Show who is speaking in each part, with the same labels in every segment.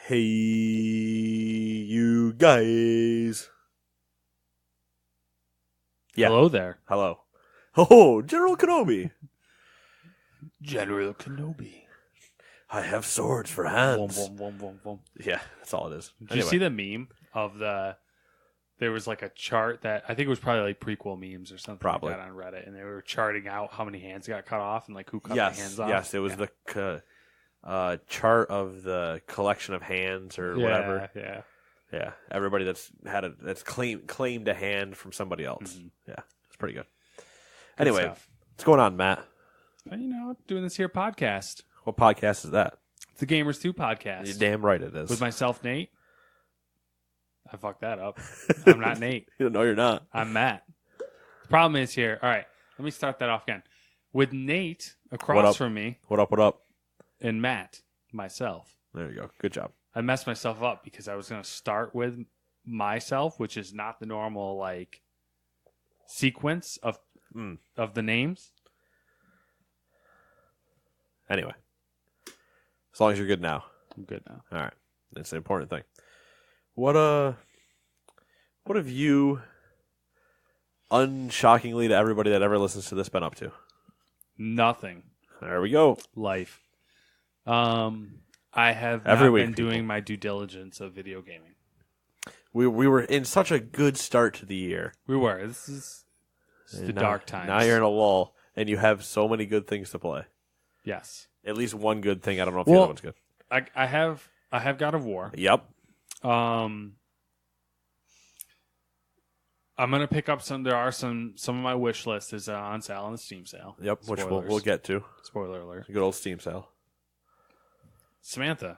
Speaker 1: Hey, you guys. Yeah.
Speaker 2: Hello there.
Speaker 1: Hello. Oh, General Kenobi.
Speaker 2: General Kenobi.
Speaker 1: I have swords for hands.
Speaker 2: Boom, boom, boom, boom, boom.
Speaker 1: Yeah, that's all it is.
Speaker 2: Did you see the meme of there was like a chart that, I think it was probably like prequel memes or something
Speaker 1: Probably.
Speaker 2: like that on Reddit, and they were charting out how many hands got cut off and like who cut the hands off.
Speaker 1: Yes, it was the chart of the collection of hands or whatever.
Speaker 2: Yeah.
Speaker 1: Yeah, everybody that's claimed a hand from somebody else.
Speaker 2: Mm-hmm.
Speaker 1: Yeah, it's pretty good. Anyway,
Speaker 2: stuff.
Speaker 1: what's going on, Matt?
Speaker 2: Doing this here podcast.
Speaker 1: What podcast is that?
Speaker 2: It's the Gamers 2 podcast.
Speaker 1: You're damn right it is.
Speaker 2: With myself, Nate. I fucked that up. I'm not Nate.
Speaker 1: No, you're not.
Speaker 2: I'm Matt. The problem is here. All right, let me start that off again. With Nate across from me.
Speaker 1: What up?
Speaker 2: And Matt, myself.
Speaker 1: There you go. Good job.
Speaker 2: I messed myself up because I was going to start with myself, which is not the normal like sequence of the names.
Speaker 1: Anyway, as long as you're good now.
Speaker 2: I'm good now.
Speaker 1: All right, that's the important thing. What have you, unshockingly to everybody that ever listens to this, been up to?
Speaker 2: Nothing.
Speaker 1: There we go.
Speaker 2: Life. I have
Speaker 1: Every
Speaker 2: not
Speaker 1: week,
Speaker 2: been doing my due diligence of video gaming.
Speaker 1: We were in such a good start to the year.
Speaker 2: We were. This is the dark times.
Speaker 1: Now you're in a lull, and you have so many good things to play.
Speaker 2: Yes.
Speaker 1: At least one good thing. I don't know if the other one's good.
Speaker 2: I have God of War.
Speaker 1: Yep.
Speaker 2: I'm gonna pick up some. There are some of my wish list is on sale on the Steam sale.
Speaker 1: Yep.
Speaker 2: Spoilers.
Speaker 1: Which we'll get to.
Speaker 2: Spoiler alert.
Speaker 1: Good old Steam sale.
Speaker 2: Samantha,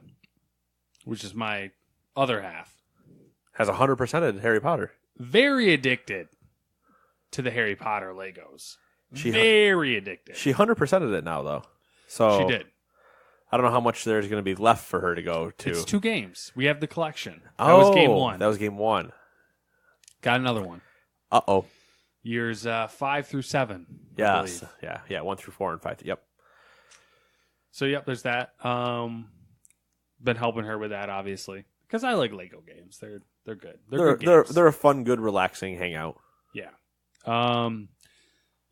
Speaker 2: which is my other half,
Speaker 1: Has 100%ed Harry Potter.
Speaker 2: very addicted to the Harry Potter Legos.
Speaker 1: She
Speaker 2: Very addicted.
Speaker 1: She 100%ed it now though. So
Speaker 2: She did.
Speaker 1: I don't know how much there's going to be left for her to go to.
Speaker 2: It's 2 games. We have the collection. That was game 1.
Speaker 1: That was game 1.
Speaker 2: Got another one.
Speaker 1: Uh-oh.
Speaker 2: Years 5 through 7. I
Speaker 1: Yes.
Speaker 2: believe.
Speaker 1: Yeah. 1 through 4 and 5. Yep.
Speaker 2: So, yep, there's that. Been helping her with that, obviously. Because I like Lego games. They're good. Good games.
Speaker 1: They're a fun, good, relaxing hangout.
Speaker 2: Yeah.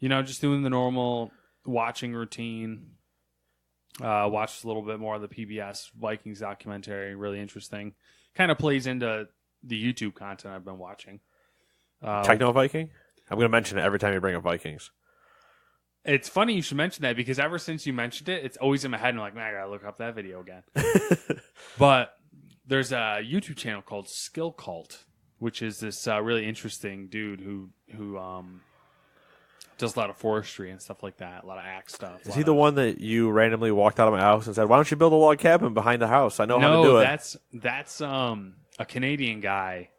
Speaker 2: Just doing the normal watching routine. Watched a little bit more of the PBS Vikings documentary. Really interesting. Kind of plays into the YouTube content I've been watching.
Speaker 1: Techno Viking? I'm going to mention it every time you bring up Vikings.
Speaker 2: It's funny you should mention that because ever since you mentioned it, it's always in my head. And I'm like, man, I got to look up that video again. But there's a YouTube channel called Skill Cult, which is this really interesting dude who does a lot of forestry and stuff like that, a lot of axe stuff.
Speaker 1: Is he the one that you randomly walked out of my house and said, "Why don't you build a log cabin behind the house? I know how to do it."
Speaker 2: That's a Canadian guy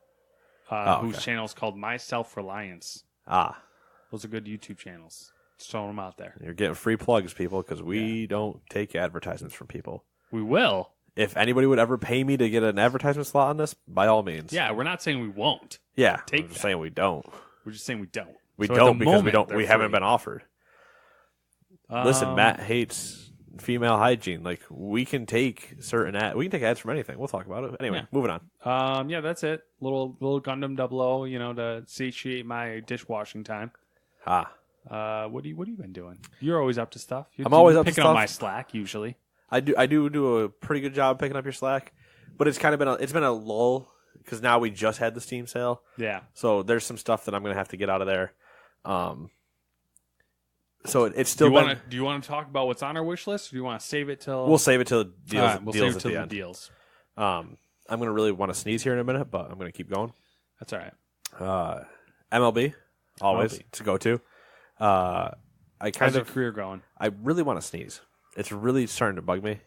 Speaker 2: whose channel is called My Self Reliance. Those are good YouTube channels. Just throwing them out there.
Speaker 1: You're getting free plugs, people, because we don't take advertisements from people.
Speaker 2: We will.
Speaker 1: If anybody would ever pay me to get an advertisement slot on this, by all means.
Speaker 2: Yeah, we're not saying we won't.
Speaker 1: Yeah,
Speaker 2: Take
Speaker 1: I'm just
Speaker 2: that.
Speaker 1: saying we don't.
Speaker 2: We're just saying we don't.
Speaker 1: We
Speaker 2: So at
Speaker 1: don't
Speaker 2: the
Speaker 1: because
Speaker 2: moment,
Speaker 1: we
Speaker 2: they're
Speaker 1: haven't
Speaker 2: free.
Speaker 1: been offered. Listen, Matt hates female hygiene. Like, we can take we can take ads from anything. We'll talk about it. Anyway, moving on.
Speaker 2: Yeah, that's it. Little Gundam 00, to satiate my dishwashing time. What have you been doing? You're always up to stuff.
Speaker 1: I'm always up to
Speaker 2: picking
Speaker 1: stuff.
Speaker 2: up my slack usually.
Speaker 1: I do a pretty good job picking up your slack, but it's kind of been a lull because now we just had the Steam sale.
Speaker 2: Yeah.
Speaker 1: So there's some stuff that I'm going to have to get out of there. So it's still. Do
Speaker 2: you want to talk about what's on our wish list, or do you want to save it till?
Speaker 1: We'll save it till deals.
Speaker 2: All right, we'll
Speaker 1: deals
Speaker 2: save it
Speaker 1: at
Speaker 2: till
Speaker 1: the
Speaker 2: the
Speaker 1: end.
Speaker 2: deals.
Speaker 1: I'm going to really want to sneeze here in a minute, but I'm going to keep going.
Speaker 2: That's all right.
Speaker 1: MLB, always
Speaker 2: MLB.
Speaker 1: to go to.
Speaker 2: How's your career going?
Speaker 1: I really want to sneeze. It's really starting to bug me.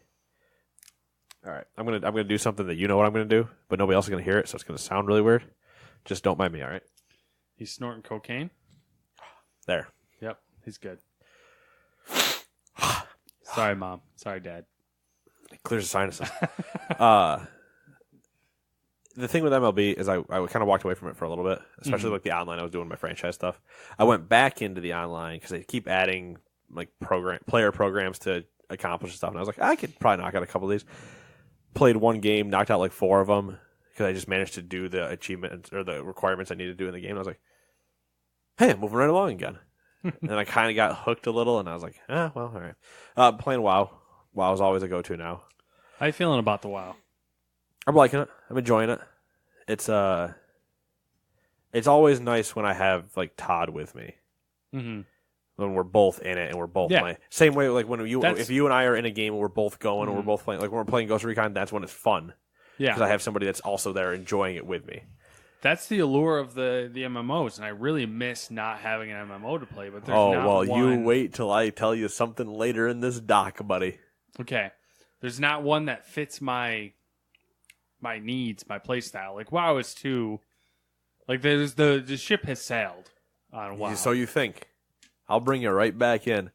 Speaker 1: All right, I'm gonna do something that you know what I'm gonna do, but nobody else is gonna hear it, so it's gonna sound really weird. Just don't mind me, all right?
Speaker 2: He's snorting cocaine.
Speaker 1: There.
Speaker 2: Yep, he's good. Sorry, Mom. Sorry, Dad.
Speaker 1: It clears the sinuses. The thing with MLB is I kind of walked away from it for a little bit, especially like the online. I was doing my franchise stuff. I went back into the online because they keep adding like player programs to accomplish stuff, and I was like, I could probably knock out a couple of these. played one game, knocked out like 4 of them because I just managed to do the achievements or the requirements I needed to do in the game. And I was like, hey, I'm moving right along again. And I kind of got hooked a little, and I was like, well, all right. Playing WoW. WoW is always a go-to now.
Speaker 2: How you feeling about the WoW?
Speaker 1: I'm liking it. I'm enjoying it. It's always nice when I have like Todd with me.
Speaker 2: Mm-hmm.
Speaker 1: When we're both in it and we're both playing. Same way like when if you and I are in a game and we're both going and we're both playing, like when we're playing Ghost Recon, that's when it's fun. Yeah. Because I have somebody that's also there enjoying it with me.
Speaker 2: That's the allure of the MMOs, and I really miss not having an MMO to play. But there's not one.
Speaker 1: You wait till I tell you something later in this doc, buddy.
Speaker 2: Okay. There's not one that fits my needs, my play style. Like WoW is too. Like there's the ship has sailed on WoW.
Speaker 1: So you think? I'll bring you right back in.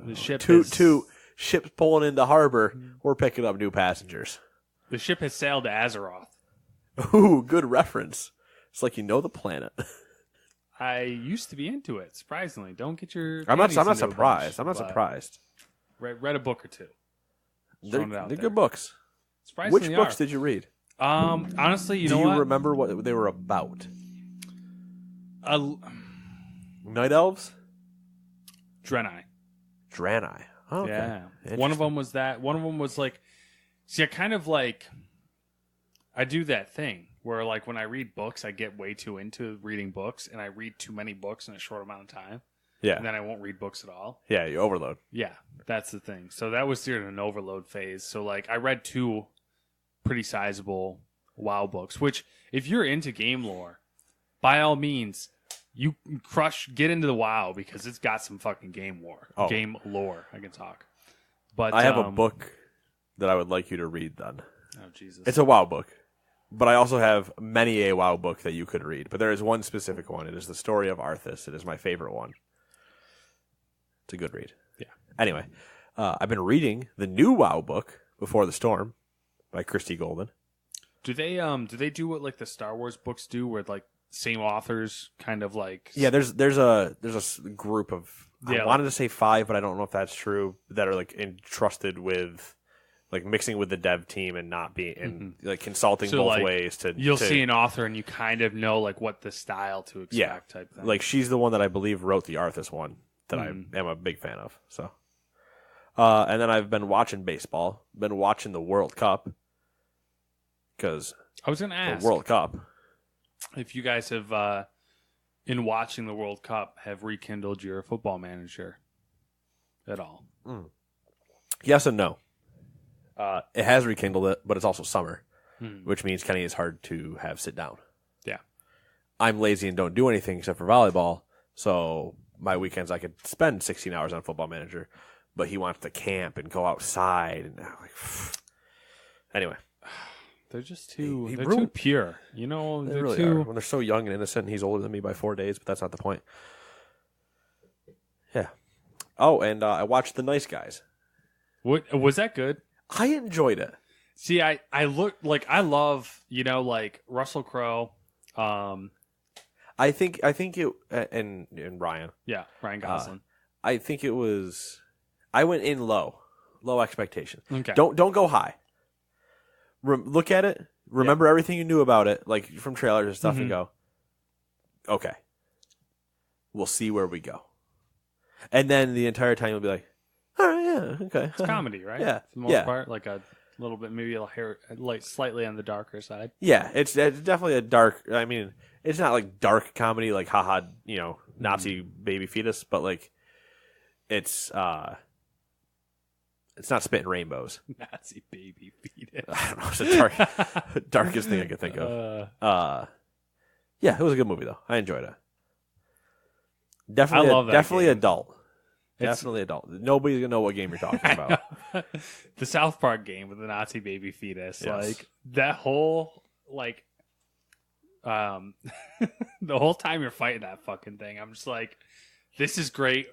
Speaker 2: The ship
Speaker 1: two ships pulling into harbor. We're picking up new passengers.
Speaker 2: The ship has sailed to Azeroth.
Speaker 1: Ooh, good reference. It's like you know the planet.
Speaker 2: I used to be into it. Surprisingly, don't get your.
Speaker 1: I'm not surprised. I'm not surprised.
Speaker 2: Read a book or two.
Speaker 1: They're good books.
Speaker 2: Surprisingly,
Speaker 1: which books did you read?
Speaker 2: Honestly, you know what?
Speaker 1: Do you remember what they were about? Night Elves?
Speaker 2: Draenei.
Speaker 1: Oh, okay.
Speaker 2: Yeah. One of them was that. One of them was like... See, I do that thing where like when I read books, I get way too into reading books and I read too many books in a short amount of time. Yeah. And then I won't read books at all.
Speaker 1: Yeah, you overload.
Speaker 2: Yeah, that's the thing. So that was during an overload phase. So like I read 2 pretty sizable WoW books, which if you're into game lore, by all means, you get into the WoW because it's got some fucking game lore. I can talk. But
Speaker 1: I have a book that I would like you to read then.
Speaker 2: Oh, Jesus.
Speaker 1: It's a WoW book. But I also have many a WoW book that you could read. But there is one specific one. It is the story of Arthas. It is my favorite one. It's a good read.
Speaker 2: Yeah.
Speaker 1: Anyway, I've been reading the new WoW book, Before the Storm, by Christy Golden.
Speaker 2: Do they do what like the Star Wars books do, where like same authors kind of like?
Speaker 1: Yeah, there's a group of I wanted to say 5, but I don't know if that's true. That are like entrusted with. Like mixing with the dev team and not being like consulting both like, ways to
Speaker 2: you'll see an author and you kind of know like what the style to expect type thing.
Speaker 1: Like she's the one that I believe wrote the Arthas one that I am a big fan of. So, and then I've been watching baseball, been watching the World Cup because
Speaker 2: I was going to ask
Speaker 1: the World Cup
Speaker 2: if you guys have in watching the World Cup have rekindled your football manager at all.
Speaker 1: Yes and no. It has rekindled it, but it's also summer, which means Kenny is hard to have sit down.
Speaker 2: Yeah.
Speaker 1: I'm lazy and don't do anything except for volleyball, so my weekends I could spend 16 hours on Football Manager, but he wants to camp and go outside. And I'm like, anyway.
Speaker 2: They're just too too pure. You know,
Speaker 1: they really are. When they're so young and innocent, and he's older than me by 4 days, but that's not the point. Yeah. Oh, and I watched The Nice Guys.
Speaker 2: What was that good?
Speaker 1: I enjoyed it.
Speaker 2: See, I love, like Russell Crowe.
Speaker 1: I think it and Ryan.
Speaker 2: Yeah, Ryan Gosling.
Speaker 1: I think it was. I went in low expectation.
Speaker 2: Okay.
Speaker 1: Don't go high. Look at it. Remember everything you knew about it, like from trailers and stuff, and go, okay, we'll see where we go. And then the entire time you'll be like, all right, yeah, okay.
Speaker 2: It's comedy, right?
Speaker 1: Yeah.
Speaker 2: For the most part, like a little bit, maybe like slightly on the darker side.
Speaker 1: Yeah, it's definitely a dark. I mean, it's not like dark comedy, like haha, Nazi baby fetus, but like it's not spitting rainbows.
Speaker 2: Nazi baby fetus.
Speaker 1: I don't know. It's the darkest thing I could think of. Yeah, it was a good movie though. I enjoyed it. Definitely, definitely adult. Definitely adult. Nobody's gonna know what game you're talking about.
Speaker 2: The South Park game with the Nazi baby fetus,
Speaker 1: yes.
Speaker 2: Like that whole the whole time you're fighting that fucking thing, I'm just like, this is great.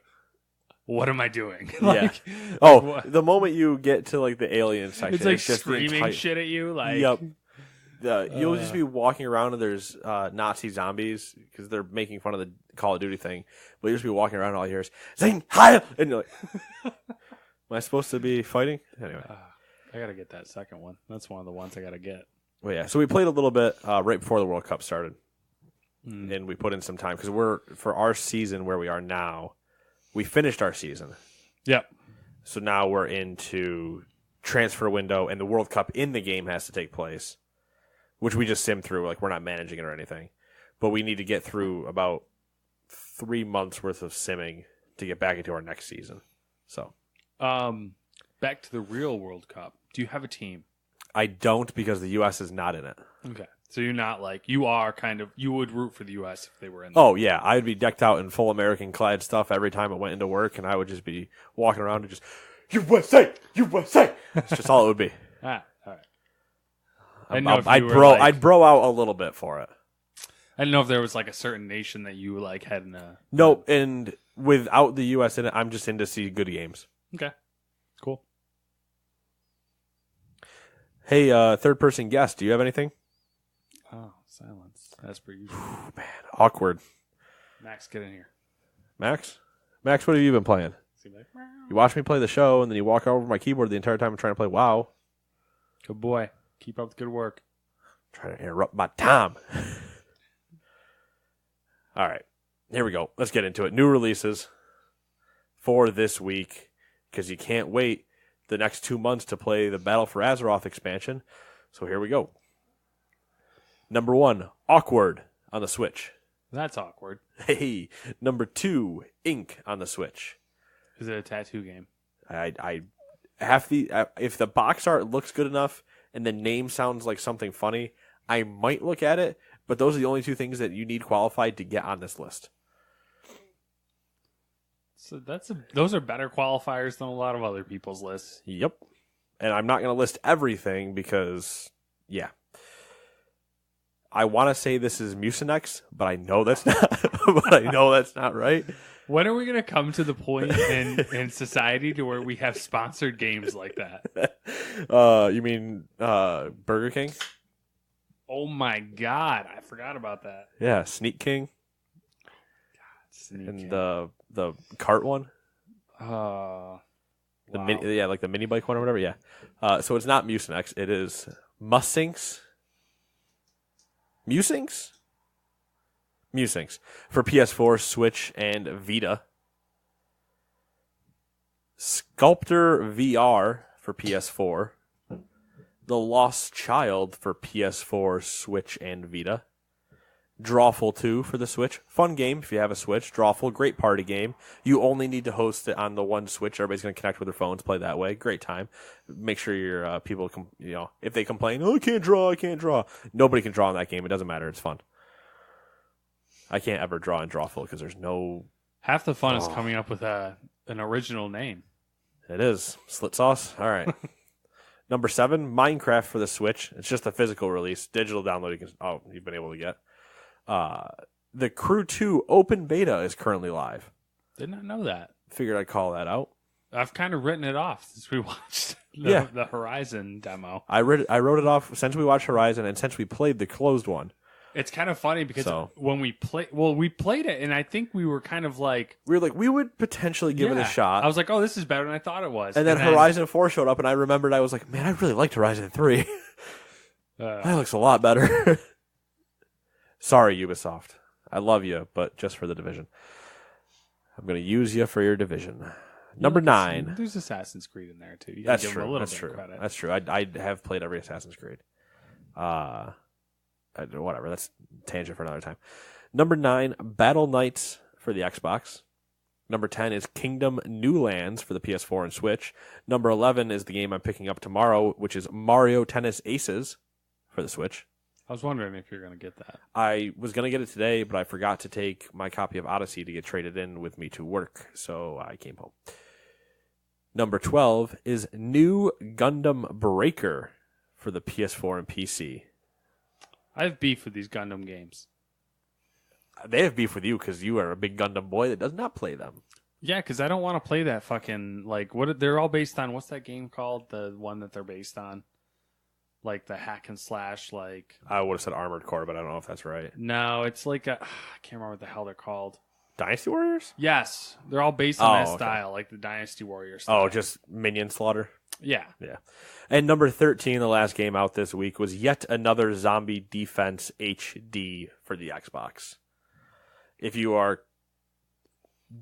Speaker 2: What am I doing?
Speaker 1: The moment you get to like the alien section,
Speaker 2: it's like just screaming shit at you. Like,
Speaker 1: yep. You'll just be walking around and there's Nazi zombies because they're making fun of the Call of Duty thing. But you'll just be walking around and all you hear is Zing Heil, and you're like, am I supposed to be fighting? Anyway,
Speaker 2: I gotta get that second one. That's one of the ones I gotta get.
Speaker 1: Well, yeah. So we played a little bit right before the World Cup started, and we put in some time because for our season where we are now, we finished our season.
Speaker 2: Yep.
Speaker 1: So now we're into transfer window, and the World Cup in the game has to take place, which we just sim through. Like, we're not managing it or anything, but we need to get through about 3 months worth of simming to get back into our next season. So,
Speaker 2: back to the real World Cup. Do you have a team?
Speaker 1: I don't, because the U.S. is not in it.
Speaker 2: Okay. So you're not like, you would root for the U.S. if they were in there.
Speaker 1: Oh, yeah. I'd be decked out in full American-clad stuff every time I went into work, and I would just be walking around and just, USA! USA! That's just all it would be.
Speaker 2: All right.
Speaker 1: I'd bro out a little bit for it.
Speaker 2: I didn't know if there was like a certain nation that you like had in a...
Speaker 1: Nope, and without the U.S. in it, I'm just in to see good games.
Speaker 2: Okay. Cool.
Speaker 1: Hey, third-person guest, do you have anything?
Speaker 2: Oh, silence. As per usual.
Speaker 1: Man, awkward.
Speaker 2: Max, get in here.
Speaker 1: Max, what have you been playing? You watch me play the show, and then you walk over my keyboard the entire time I'm trying to play WoW.
Speaker 2: Good boy. Keep up the good work.
Speaker 1: Trying to interrupt my time. All right, here we go. Let's get into it. New releases for this week, because you can't wait the next 2 months to play the Battle for Azeroth expansion. So here we go. Number 1, Awkward on the Switch.
Speaker 2: That's awkward.
Speaker 1: Hey, number 2, Ink on the Switch.
Speaker 2: Is it a tattoo game?
Speaker 1: If the box art looks good enough and the name sounds like something funny, I might look at it. But those are the only 2 things that you need qualified to get on this list.
Speaker 2: So those are better qualifiers than a lot of other people's lists.
Speaker 1: Yep. And I'm not going to list everything because, yeah. I want to say this is Mucinex, but I know that's not right.
Speaker 2: When are we going to come to the point in society to where we have sponsored games like that?
Speaker 1: You mean Burger King?
Speaker 2: Oh my God, I forgot about that.
Speaker 1: Yeah, Sneak King. And the cart one.
Speaker 2: Wow.
Speaker 1: Like the mini bike one or whatever. Yeah. So it's not Mucinex. It is Musings. Musings for PS4, Switch, and Vita. Sculptor VR for PS4. The Lost Child for PS4, Switch, and Vita. Drawful 2 for the Switch. Fun game if you have a Switch. Drawful, great party game. You only need to host it on the one Switch. Everybody's going to connect with their phones, play that way. Great time. Make sure your people, if they complain, I can't draw. Nobody can draw in that game. It doesn't matter. It's fun. I can't ever draw in Drawful because there's no...
Speaker 2: Half the fun is coming up with an original name.
Speaker 1: It is. Slit sauce? All right. Number 7, Minecraft for the Switch. It's just a physical release. Digital download you've been able to get. The Crew 2 open beta is currently live.
Speaker 2: Did not know that.
Speaker 1: Figured I'd call that out.
Speaker 2: I've kind of written it off since we watched the Horizon demo.
Speaker 1: I wrote it off since we watched Horizon and since we played the closed one.
Speaker 2: It's kind of funny because when we played it, and I think we were kind of like...
Speaker 1: We were like, we would potentially give it a shot.
Speaker 2: I was like, oh, this is better than I thought it was.
Speaker 1: And then Horizon 4 showed up, and I remembered I was like, man, I really liked Horizon 3. That looks a lot better. Sorry, Ubisoft. I love you, but just for the Division. I'm going to use you for your Division. Number 9.
Speaker 2: There's Assassin's Creed in there, too.
Speaker 1: That's true. That's true. I have played every Assassin's Creed. Whatever. That's tangent for another time. Number 9, Battle Knights for the Xbox. Number 10 is Kingdom New Lands for the PS4 and Switch. Number 11 is the game I'm picking up tomorrow, which is Mario Tennis Aces for the Switch.
Speaker 2: I was wondering if you're going to get that.
Speaker 1: I was going to get it today, but I forgot to take my copy of Odyssey to get traded in with me to work, so I came home. Number 12 is New Gundam Breaker for the PS4 and PC.
Speaker 2: I have beef with these Gundam games.
Speaker 1: They have beef with you because you are a big Gundam boy that does not play them.
Speaker 2: Yeah, because I don't want to play that fucking, they're all based on, what's that game called? The one that they're based on? Like the hack and slash,
Speaker 1: I would have said Armored Core, but I don't know if that's right.
Speaker 2: No, it's I can't remember what the hell they're called.
Speaker 1: Dynasty Warriors?
Speaker 2: Yes. They're all based on that style, like the Dynasty Warriors style.
Speaker 1: Oh, just minion slaughter?
Speaker 2: Yeah.
Speaker 1: Yeah. And number 13, the last game out this week, was yet another Zombie Defense HD for the Xbox. If you are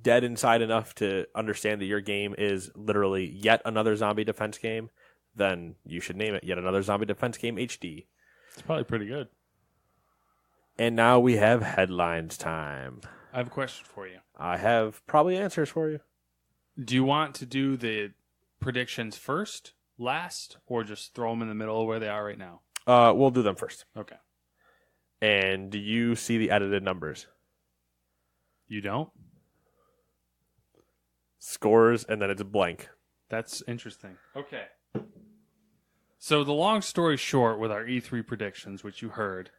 Speaker 1: dead inside enough to understand that your game is literally yet another Zombie Defense game, then you should name it Yet Another Zombie Defense Game HD.
Speaker 2: It's probably pretty good.
Speaker 1: And now we have headlines time.
Speaker 2: I have a question for you.
Speaker 1: I have probably answers for you.
Speaker 2: Do you want to do the predictions first, last, or just throw them in the middle where they are right now?
Speaker 1: We'll do them first.
Speaker 2: Okay.
Speaker 1: And do you see the edited numbers?
Speaker 2: You don't?
Speaker 1: Scores, and then it's blank.
Speaker 2: That's interesting. Okay. So the long story short with our E3 predictions, which you heard,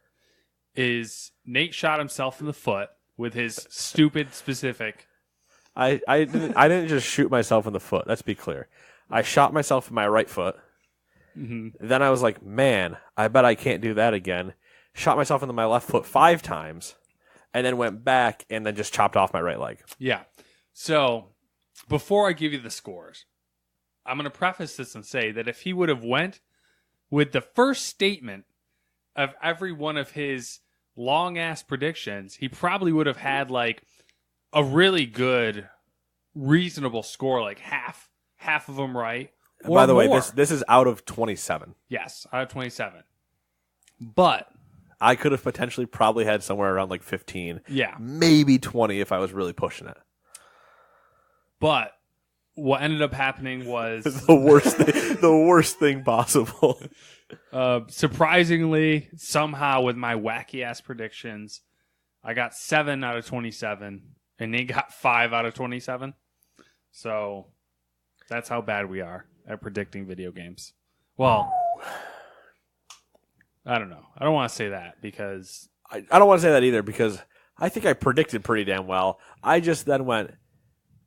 Speaker 2: is Nate shot himself in the foot with his stupid specific.
Speaker 1: I didn't just shoot myself in the foot. Let's be clear. I shot myself in my right foot.
Speaker 2: Mm-hmm.
Speaker 1: Then I was like, man, I bet I can't do that again. Shot myself into my left foot 5 times, and then went back and then just chopped off my right leg.
Speaker 2: Yeah. So before I give you the scores, I'm going to preface this and say that if he would have went with the first statement of every one of his long-ass predictions, he probably would have had like a really good, reasonable score, like half of them right. Or
Speaker 1: by the way,
Speaker 2: more.
Speaker 1: this is out of 27.
Speaker 2: Yes, out of 27. But
Speaker 1: I could have potentially probably had somewhere around like 15.
Speaker 2: yeah,
Speaker 1: Maybe 20 if I was really pushing it.
Speaker 2: but what ended up happening was
Speaker 1: the worst thing possible.
Speaker 2: surprisingly, somehow with my wacky ass predictions, I got 7 out of 27, and Nate got 5 out of 27. So that's how bad we are at predicting video games. Well, I don't know. I don't want to say that because
Speaker 1: I don't want to say that either because I think I predicted pretty damn well. I just then went,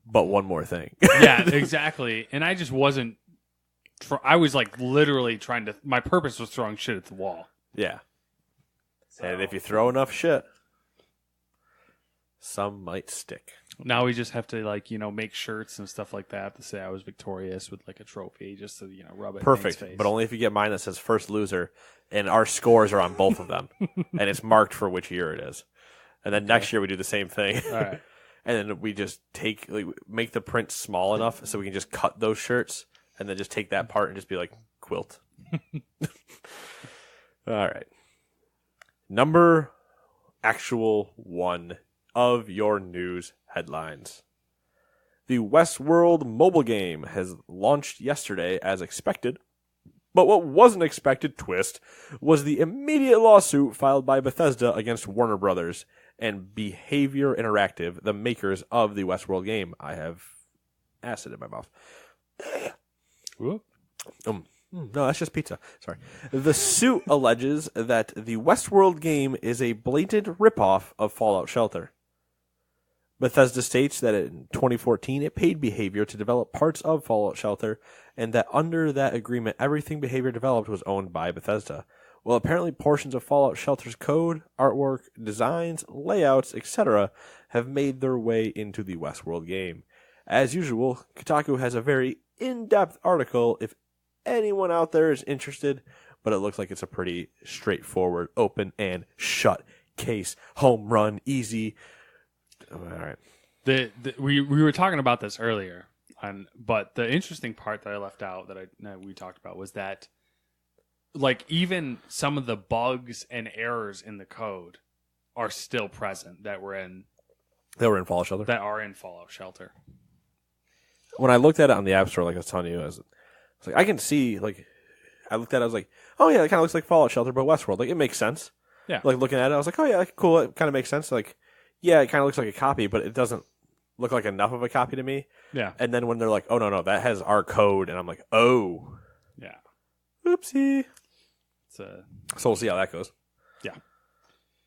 Speaker 1: but one more thing.
Speaker 2: yeah, exactly. And I just wasn't. I was like literally trying to. My purpose was throwing shit at the wall.
Speaker 1: Yeah. And if you throw enough shit, some might stick.
Speaker 2: Now we just have to make shirts and stuff like that to say I was victorious with like a trophy just to rub it.
Speaker 1: Perfect,
Speaker 2: in face.
Speaker 1: but only if you get mine that says first loser, and our scores are on both of them, and it's marked for which year it is. And then next year we do the same thing.
Speaker 2: All right.
Speaker 1: And then we just make the print small enough so we can just cut those shirts, and then just take that part and just be like quilt. All right. Number actual 1 of your news headlines. The Westworld mobile game has launched yesterday as expected, but what wasn't expected, twist, was the immediate lawsuit filed by Bethesda against Warner Brothers and Behavior Interactive, the makers of the Westworld game. I have acid in my mouth. No, that's just pizza. Sorry. The suit alleges that the Westworld game is a blatant ripoff of Fallout Shelter. Bethesda states that in 2014 it paid Behavior to develop parts of Fallout Shelter, and that under that agreement everything Behavior developed was owned by Bethesda. Well, apparently portions of Fallout Shelter's code, artwork, designs, layouts, etc. have made their way into the Westworld game. As usual, Kotaku has a very in-depth article if anyone out there is interested, but it looks like it's a pretty straightforward, open and shut case. Home run, easy. All right.
Speaker 2: We were talking about this earlier, but the interesting part that I left out that we talked about was that even some of the bugs and errors in the code are still present that were in
Speaker 1: Fallout Shelter.
Speaker 2: That are in Fallout Shelter.
Speaker 1: When I looked at it on the App Store, like I was telling you, I was like, I can see, I looked at it, I was like, oh yeah, it kind of looks like Fallout Shelter, but Westworld. It makes sense.
Speaker 2: Yeah.
Speaker 1: Looking at it, I was like, oh yeah, cool, it kind of makes sense. Yeah, it kind of looks like a copy, but it doesn't look like enough of a copy to me.
Speaker 2: Yeah.
Speaker 1: And then when they're like, oh, no, that has our code, and I'm like, oh.
Speaker 2: Yeah.
Speaker 1: Oopsie.
Speaker 2: So
Speaker 1: we'll see how that goes.
Speaker 2: Yeah.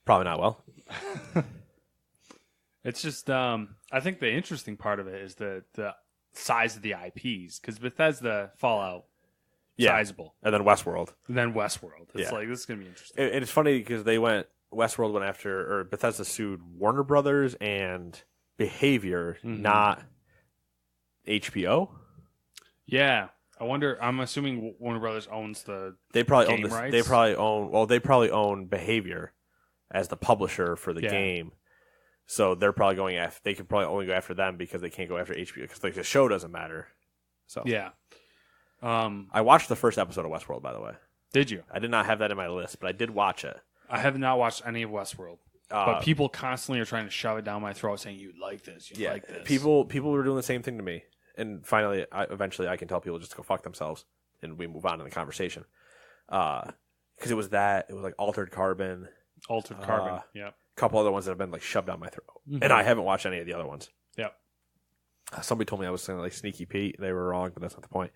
Speaker 1: Probably not well.
Speaker 2: It's just, I think the interesting part of it is the size of the IPs, because Bethesda, Fallout, sizable.
Speaker 1: And then Westworld.
Speaker 2: And then Westworld. It's this is going to be interesting.
Speaker 1: And it's funny because Westworld went after, or Bethesda sued Warner Brothers and Behavior, not HBO.
Speaker 2: Yeah. I wonder. I'm assuming Warner Brothers owns the.
Speaker 1: They probably
Speaker 2: game
Speaker 1: own this.
Speaker 2: rights?
Speaker 1: They probably own. Well, they probably own Behavior as the publisher for the game. So they're probably going after. They could probably only go after them because they can't go after HBO because like the show doesn't matter. So
Speaker 2: Yeah.
Speaker 1: I watched the first episode of Westworld, by the way.
Speaker 2: Did you?
Speaker 1: I did not have that in my list, but I did watch it.
Speaker 2: I have not watched any of Westworld, but people constantly are trying to shove it down my throat, saying you'd like this, you'd like this.
Speaker 1: People were doing the same thing to me, and finally, eventually, I can tell people just to go fuck themselves, and we move on in the conversation. Because it was like Altered Carbon,
Speaker 2: Yep.
Speaker 1: a couple other ones that have been like shoved down my throat,
Speaker 2: Mm-hmm.
Speaker 1: and I haven't watched any of the other ones.
Speaker 2: Yep.
Speaker 1: Somebody told me I was saying like Sneaky Pete. They were wrong, but that's not the point.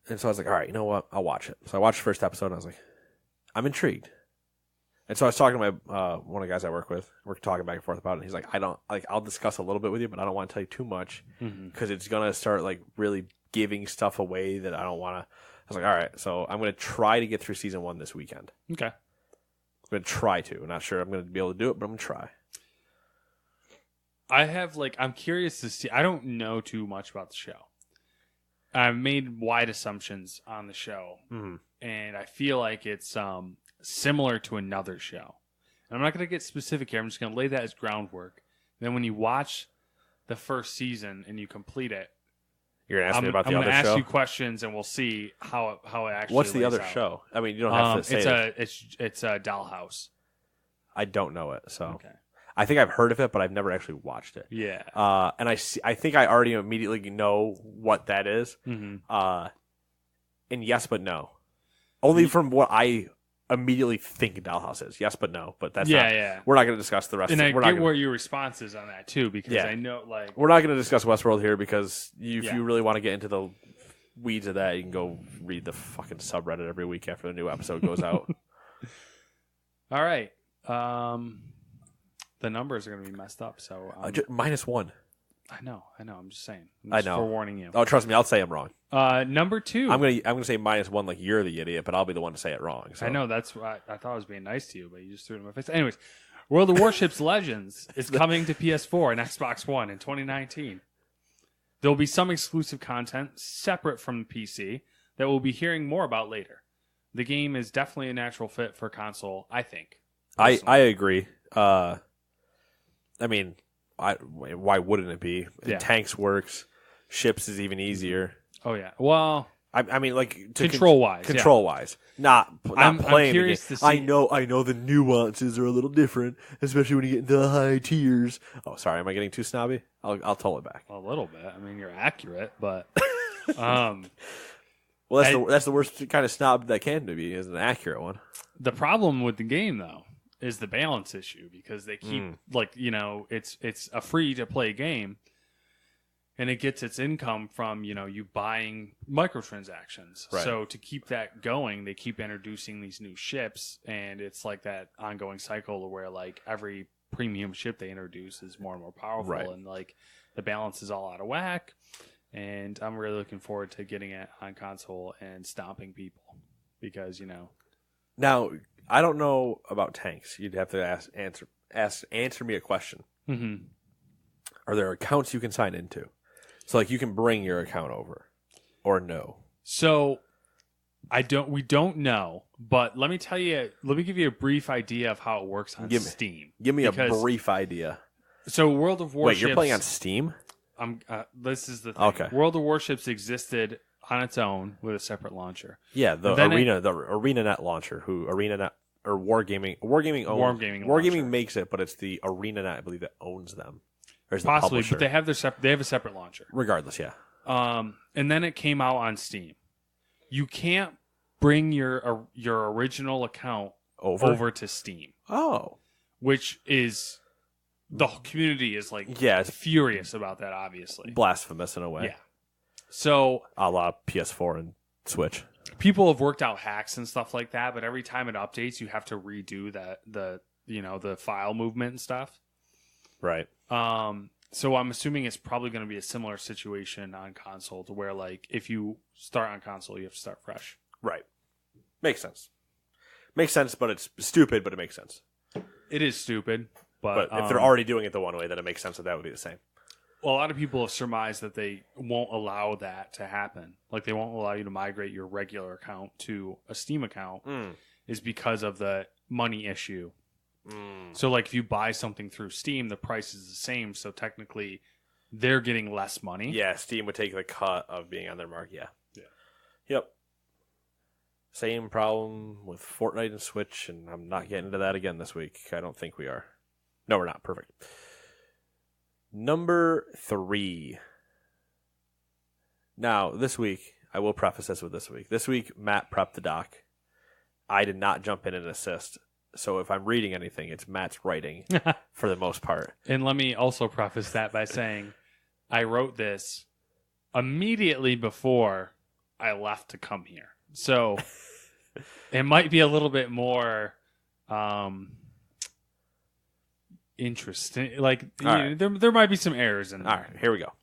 Speaker 1: And so I was like, all right, you know what? I'll watch it. So I watched the first episode, and I was like, I'm intrigued. And so I was talking to my one of the guys I work with. We're talking back and forth about it. And he's like, I'll discuss a little bit with you, but I don't want to tell you too much because it's gonna start like really giving stuff away that I don't want to. I was like, all right, so I'm gonna try to get through season 1 this weekend.
Speaker 2: Okay.
Speaker 1: I'm gonna try to. I'm not sure I'm gonna be able to do it, but I'm gonna try.
Speaker 2: I'm curious to see. I don't know too much about the show. I've made wide assumptions on the show, and I feel like it's similar to another show. And I'm not going to get specific here. I'm just going to lay that as groundwork. Then when you watch the first season and you complete it,
Speaker 1: You're gonna ask me about the
Speaker 2: I'm
Speaker 1: other
Speaker 2: gonna ask
Speaker 1: show.
Speaker 2: you questions, and we'll see how it actually.
Speaker 1: What's the
Speaker 2: lays
Speaker 1: other
Speaker 2: out.
Speaker 1: show? I mean, you don't have to say it.
Speaker 2: It's a Dollhouse.
Speaker 1: I don't know it, so
Speaker 2: Okay.
Speaker 1: I think I've heard of it, but I've never actually watched it.
Speaker 2: Yeah.
Speaker 1: And I think I already immediately know what that is.
Speaker 2: Mm-hmm.
Speaker 1: And yes, but no. Only from what I immediately think Dollhouse is. Yes, but no. But that's not.
Speaker 2: Yeah.
Speaker 1: We're not going to discuss the rest.
Speaker 2: And I
Speaker 1: we're
Speaker 2: get
Speaker 1: not
Speaker 2: what your response is on that too, because
Speaker 1: Yeah.
Speaker 2: I know like
Speaker 1: We're not going to discuss Westworld here because if
Speaker 2: Yeah.
Speaker 1: you really want to get into the weeds of that, you can go read the fucking subreddit every week after the new episode goes out.
Speaker 2: All right. The numbers are going to be messed up, so
Speaker 1: -1.
Speaker 2: I know. I'm just saying.
Speaker 1: I know.
Speaker 2: Forewarning you.
Speaker 1: Oh, trust me, I'll say I'm wrong.
Speaker 2: Number 2.
Speaker 1: I'm gonna say -1 like you're the idiot, but I'll be the one to say it wrong. So.
Speaker 2: I know that's why I thought I was being nice to you, but you just threw it in my face. Anyways, World of Warships Legends is coming to PS4 and Xbox One in 2019. There will be some exclusive content separate from the PC that we'll be hearing more about later. The game is definitely a natural fit for console, I think.
Speaker 1: I agree. I mean, why wouldn't it be?
Speaker 2: Yeah.
Speaker 1: Tanks works. Ships is even easier.
Speaker 2: Oh yeah. Well,
Speaker 1: I mean, like
Speaker 2: control wise,
Speaker 1: not
Speaker 2: I'm
Speaker 1: playing.
Speaker 2: curious to see.
Speaker 1: I know the nuances are a little different, especially when you get into the high tiers. Oh, sorry, am I getting too snobby? I'll tone it back.
Speaker 2: A little bit. I mean, you're accurate, but
Speaker 1: Well, that's the worst kind of snob that can be, is an accurate one.
Speaker 2: the problem with the game though is the balance issue, because they keep it's a free to play game, and it gets its income from you buying microtransactions.
Speaker 1: Right.
Speaker 2: So to keep that going, they keep introducing these new ships, and it's like that ongoing cycle where like every premium ship they introduce is more and more powerful,
Speaker 1: Right.
Speaker 2: and like the balance is all out of whack. And I'm really looking forward to getting it on console and stomping people, because
Speaker 1: Now, I don't know about tanks. You'd have to answer me a question.
Speaker 2: Mm-hmm.
Speaker 1: Are there accounts you can sign into? So, like, you can bring your account over, or no?
Speaker 2: So we don't know, but let me give you a brief idea of how it works on Steam.
Speaker 1: Give me a brief idea.
Speaker 2: So World of Warships.
Speaker 1: Wait, you're playing on Steam?
Speaker 2: This is the thing.
Speaker 1: Okay.
Speaker 2: World of Warships existed on its own with a separate launcher.
Speaker 1: Yeah, the ArenaNet launcher, ArenaNet or Wargaming makes it, but it's the ArenaNet, I believe, that owns them. Or is the
Speaker 2: Possibly,
Speaker 1: publisher.
Speaker 2: but they have a separate launcher.
Speaker 1: Regardless, yeah.
Speaker 2: And then it came out on Steam. You can't bring your original account over to Steam.
Speaker 1: Oh.
Speaker 2: Which is, the community is like furious about that, obviously.
Speaker 1: Blasphemous in a way.
Speaker 2: Yeah. So,
Speaker 1: a la PS4 and Switch.
Speaker 2: People have worked out hacks and stuff like that, but every time it updates, you have to redo the file movement and stuff.
Speaker 1: Right.
Speaker 2: So I'm assuming it's probably going to be a similar situation on console, to where like if you start on console, you have to start fresh.
Speaker 1: Right. Makes sense. Makes sense, but it's stupid, but it makes sense.
Speaker 2: It is stupid, but
Speaker 1: if they're already doing it the one way, then it makes sense that would be the same.
Speaker 2: a lot of people have surmised that they won't allow that to happen. Like they won't allow you to migrate your regular account to a Steam account is because of the money issue. So like if you buy something through Steam, the price is the same. So technically they're getting less money.
Speaker 1: Yeah, Steam would take the cut of being on their mark. Yeah. Yep. Same problem with Fortnite and Switch, and I'm not getting into that again this week. I don't think we are. No, we're not. Perfect. Number 3. Now, this week, I will preface this with this week. This week, Matt prepped the doc. I did not jump in and assist. So if I'm reading anything, it's Matt's writing for the most part.
Speaker 2: And let me also preface that by saying I wrote this immediately before I left to come here. So it might be a little bit more interesting. Like there might be some errors in there.
Speaker 1: All right, here we go.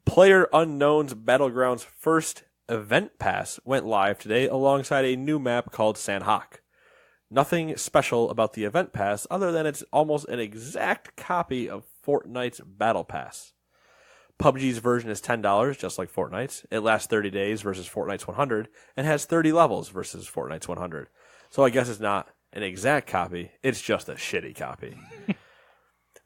Speaker 1: Player Unknown's Battlegrounds first event pass went live today alongside a new map called Sanhok. Nothing special about the event pass other than it's almost an exact copy of Fortnite's Battle Pass. PUBG's version is $10, just like Fortnite's. It lasts 30 days versus Fortnite's 100, and has 30 levels versus Fortnite's 100. So I guess it's not an exact copy, it's just a shitty copy.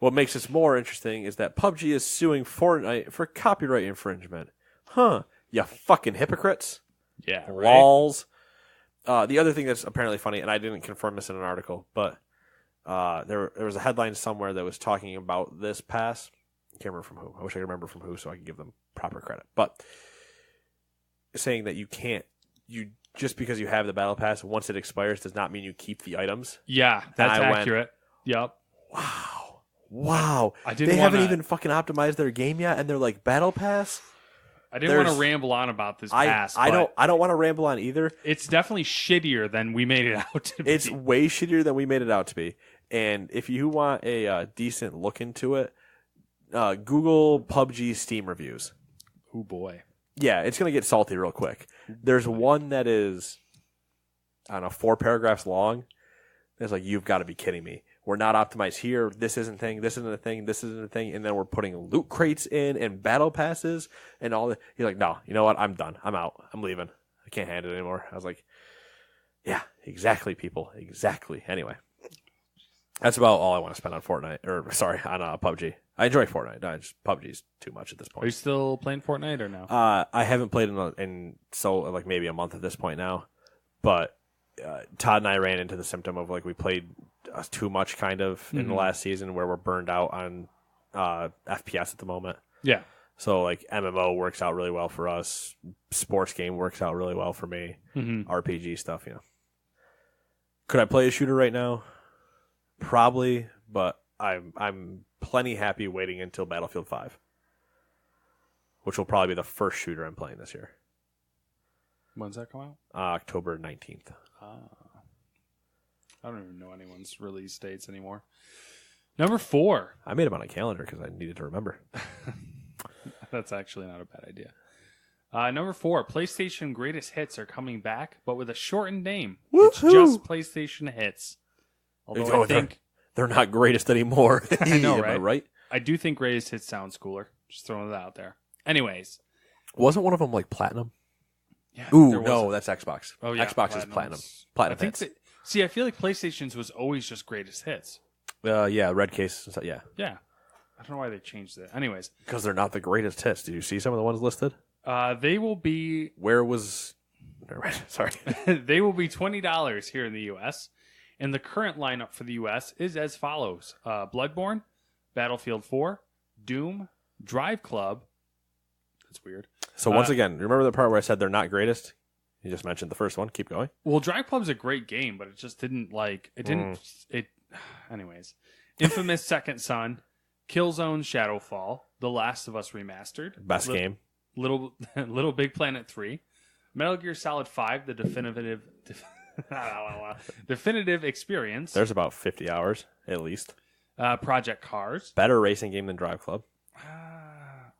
Speaker 1: What makes this more interesting is that PUBG is suing Fortnite for copyright infringement. Huh, you fucking hypocrites.
Speaker 2: Yeah, right?
Speaker 1: Lols. The other thing that's apparently funny, and I didn't confirm this in an article, but there was a headline somewhere that was talking about this pass. I can't remember from who. I wish I could remember from who so I could give them proper credit. But saying that you just because you have the battle pass, once it expires, does not mean you keep the items.
Speaker 2: Yeah, that's accurate. Yep.
Speaker 1: Wow. They haven't even fucking optimized their game yet, and they're like, battle pass?
Speaker 2: I didn't want to ramble on about this pass.
Speaker 1: I don't want to ramble on either.
Speaker 2: It's definitely shittier than we made it out to be.
Speaker 1: It's way shittier than we made it out to be. And if you want a decent look into it, Google PUBG Steam reviews.
Speaker 2: Oh boy.
Speaker 1: Yeah, it's going to get salty real quick. There's one that is, I don't know, 4 paragraphs long. It's like, you've got to be kidding me. We're not optimized here. This isn't a thing. This isn't a thing. This isn't a thing. And then we're putting loot crates in and battle passes and all that. You're like, no, you know what? I'm done. I'm out. I'm leaving. I can't handle it anymore. I was like, yeah, exactly, people. Exactly. Anyway, that's about all I want to spend on Fortnite. Or, sorry, on PUBG. I enjoy Fortnite. PUBG's too much at this point.
Speaker 2: Are you still playing Fortnite or no?
Speaker 1: I haven't played in so like maybe a month at this point now. But Todd and I ran into the symptom of like we played too much kind of in the last season where we're burned out on FPS at the moment.
Speaker 2: Yeah.
Speaker 1: So like MMO works out really well for us. Sports game works out really well for me. RPG stuff, you know. Could I play a shooter right now? Probably, but I'm plenty happy waiting until Battlefield 5, which will probably be the first shooter I'm playing this year.
Speaker 2: When's that come out?
Speaker 1: October 19th.
Speaker 2: I don't even know anyone's release dates anymore. Number 4.
Speaker 1: I made them on a calendar because I needed to remember.
Speaker 2: That's actually not a bad idea. Number 4, PlayStation Greatest Hits are coming back, but with a shortened name.
Speaker 1: Woo-hoo!
Speaker 2: It's just PlayStation Hits. Although I think
Speaker 1: they're not greatest anymore.
Speaker 2: I know, right?
Speaker 1: Am I right?
Speaker 2: I do think Greatest Hits sounds cooler. Just throwing it out there. Anyways.
Speaker 1: Wasn't one of them like Platinum?
Speaker 2: Yeah.
Speaker 1: Ooh, no, that's Xbox.
Speaker 2: Oh, yeah.
Speaker 1: Xbox is Platinum. Platinum Hits.
Speaker 2: See, I feel like PlayStation's was always just Greatest Hits.
Speaker 1: Yeah, red case. Yeah.
Speaker 2: Yeah. I don't know why they changed it. Anyways.
Speaker 1: Because they're not the greatest hits. Did you see some of the ones listed?
Speaker 2: They will be...
Speaker 1: Where was... Sorry.
Speaker 2: They will be $20 here in the U.S., and the current lineup for the U.S. is as follows. Bloodborne, Battlefield 4, Doom, Drive Club. That's weird.
Speaker 1: So once again, remember the part where I said they're not greatest? You just mentioned the first one. Keep going.
Speaker 2: Well, Drive Club's a great game, but it just didn't Anyways. Infamous Second Son, Killzone Shadowfall, The Last of Us Remastered.
Speaker 1: Best game.
Speaker 2: Little Big Planet 3, Metal Gear Solid 5, the definitive experience.
Speaker 1: There's about 50 hours, at least.
Speaker 2: Project Cars.
Speaker 1: Better racing game than Drive Club.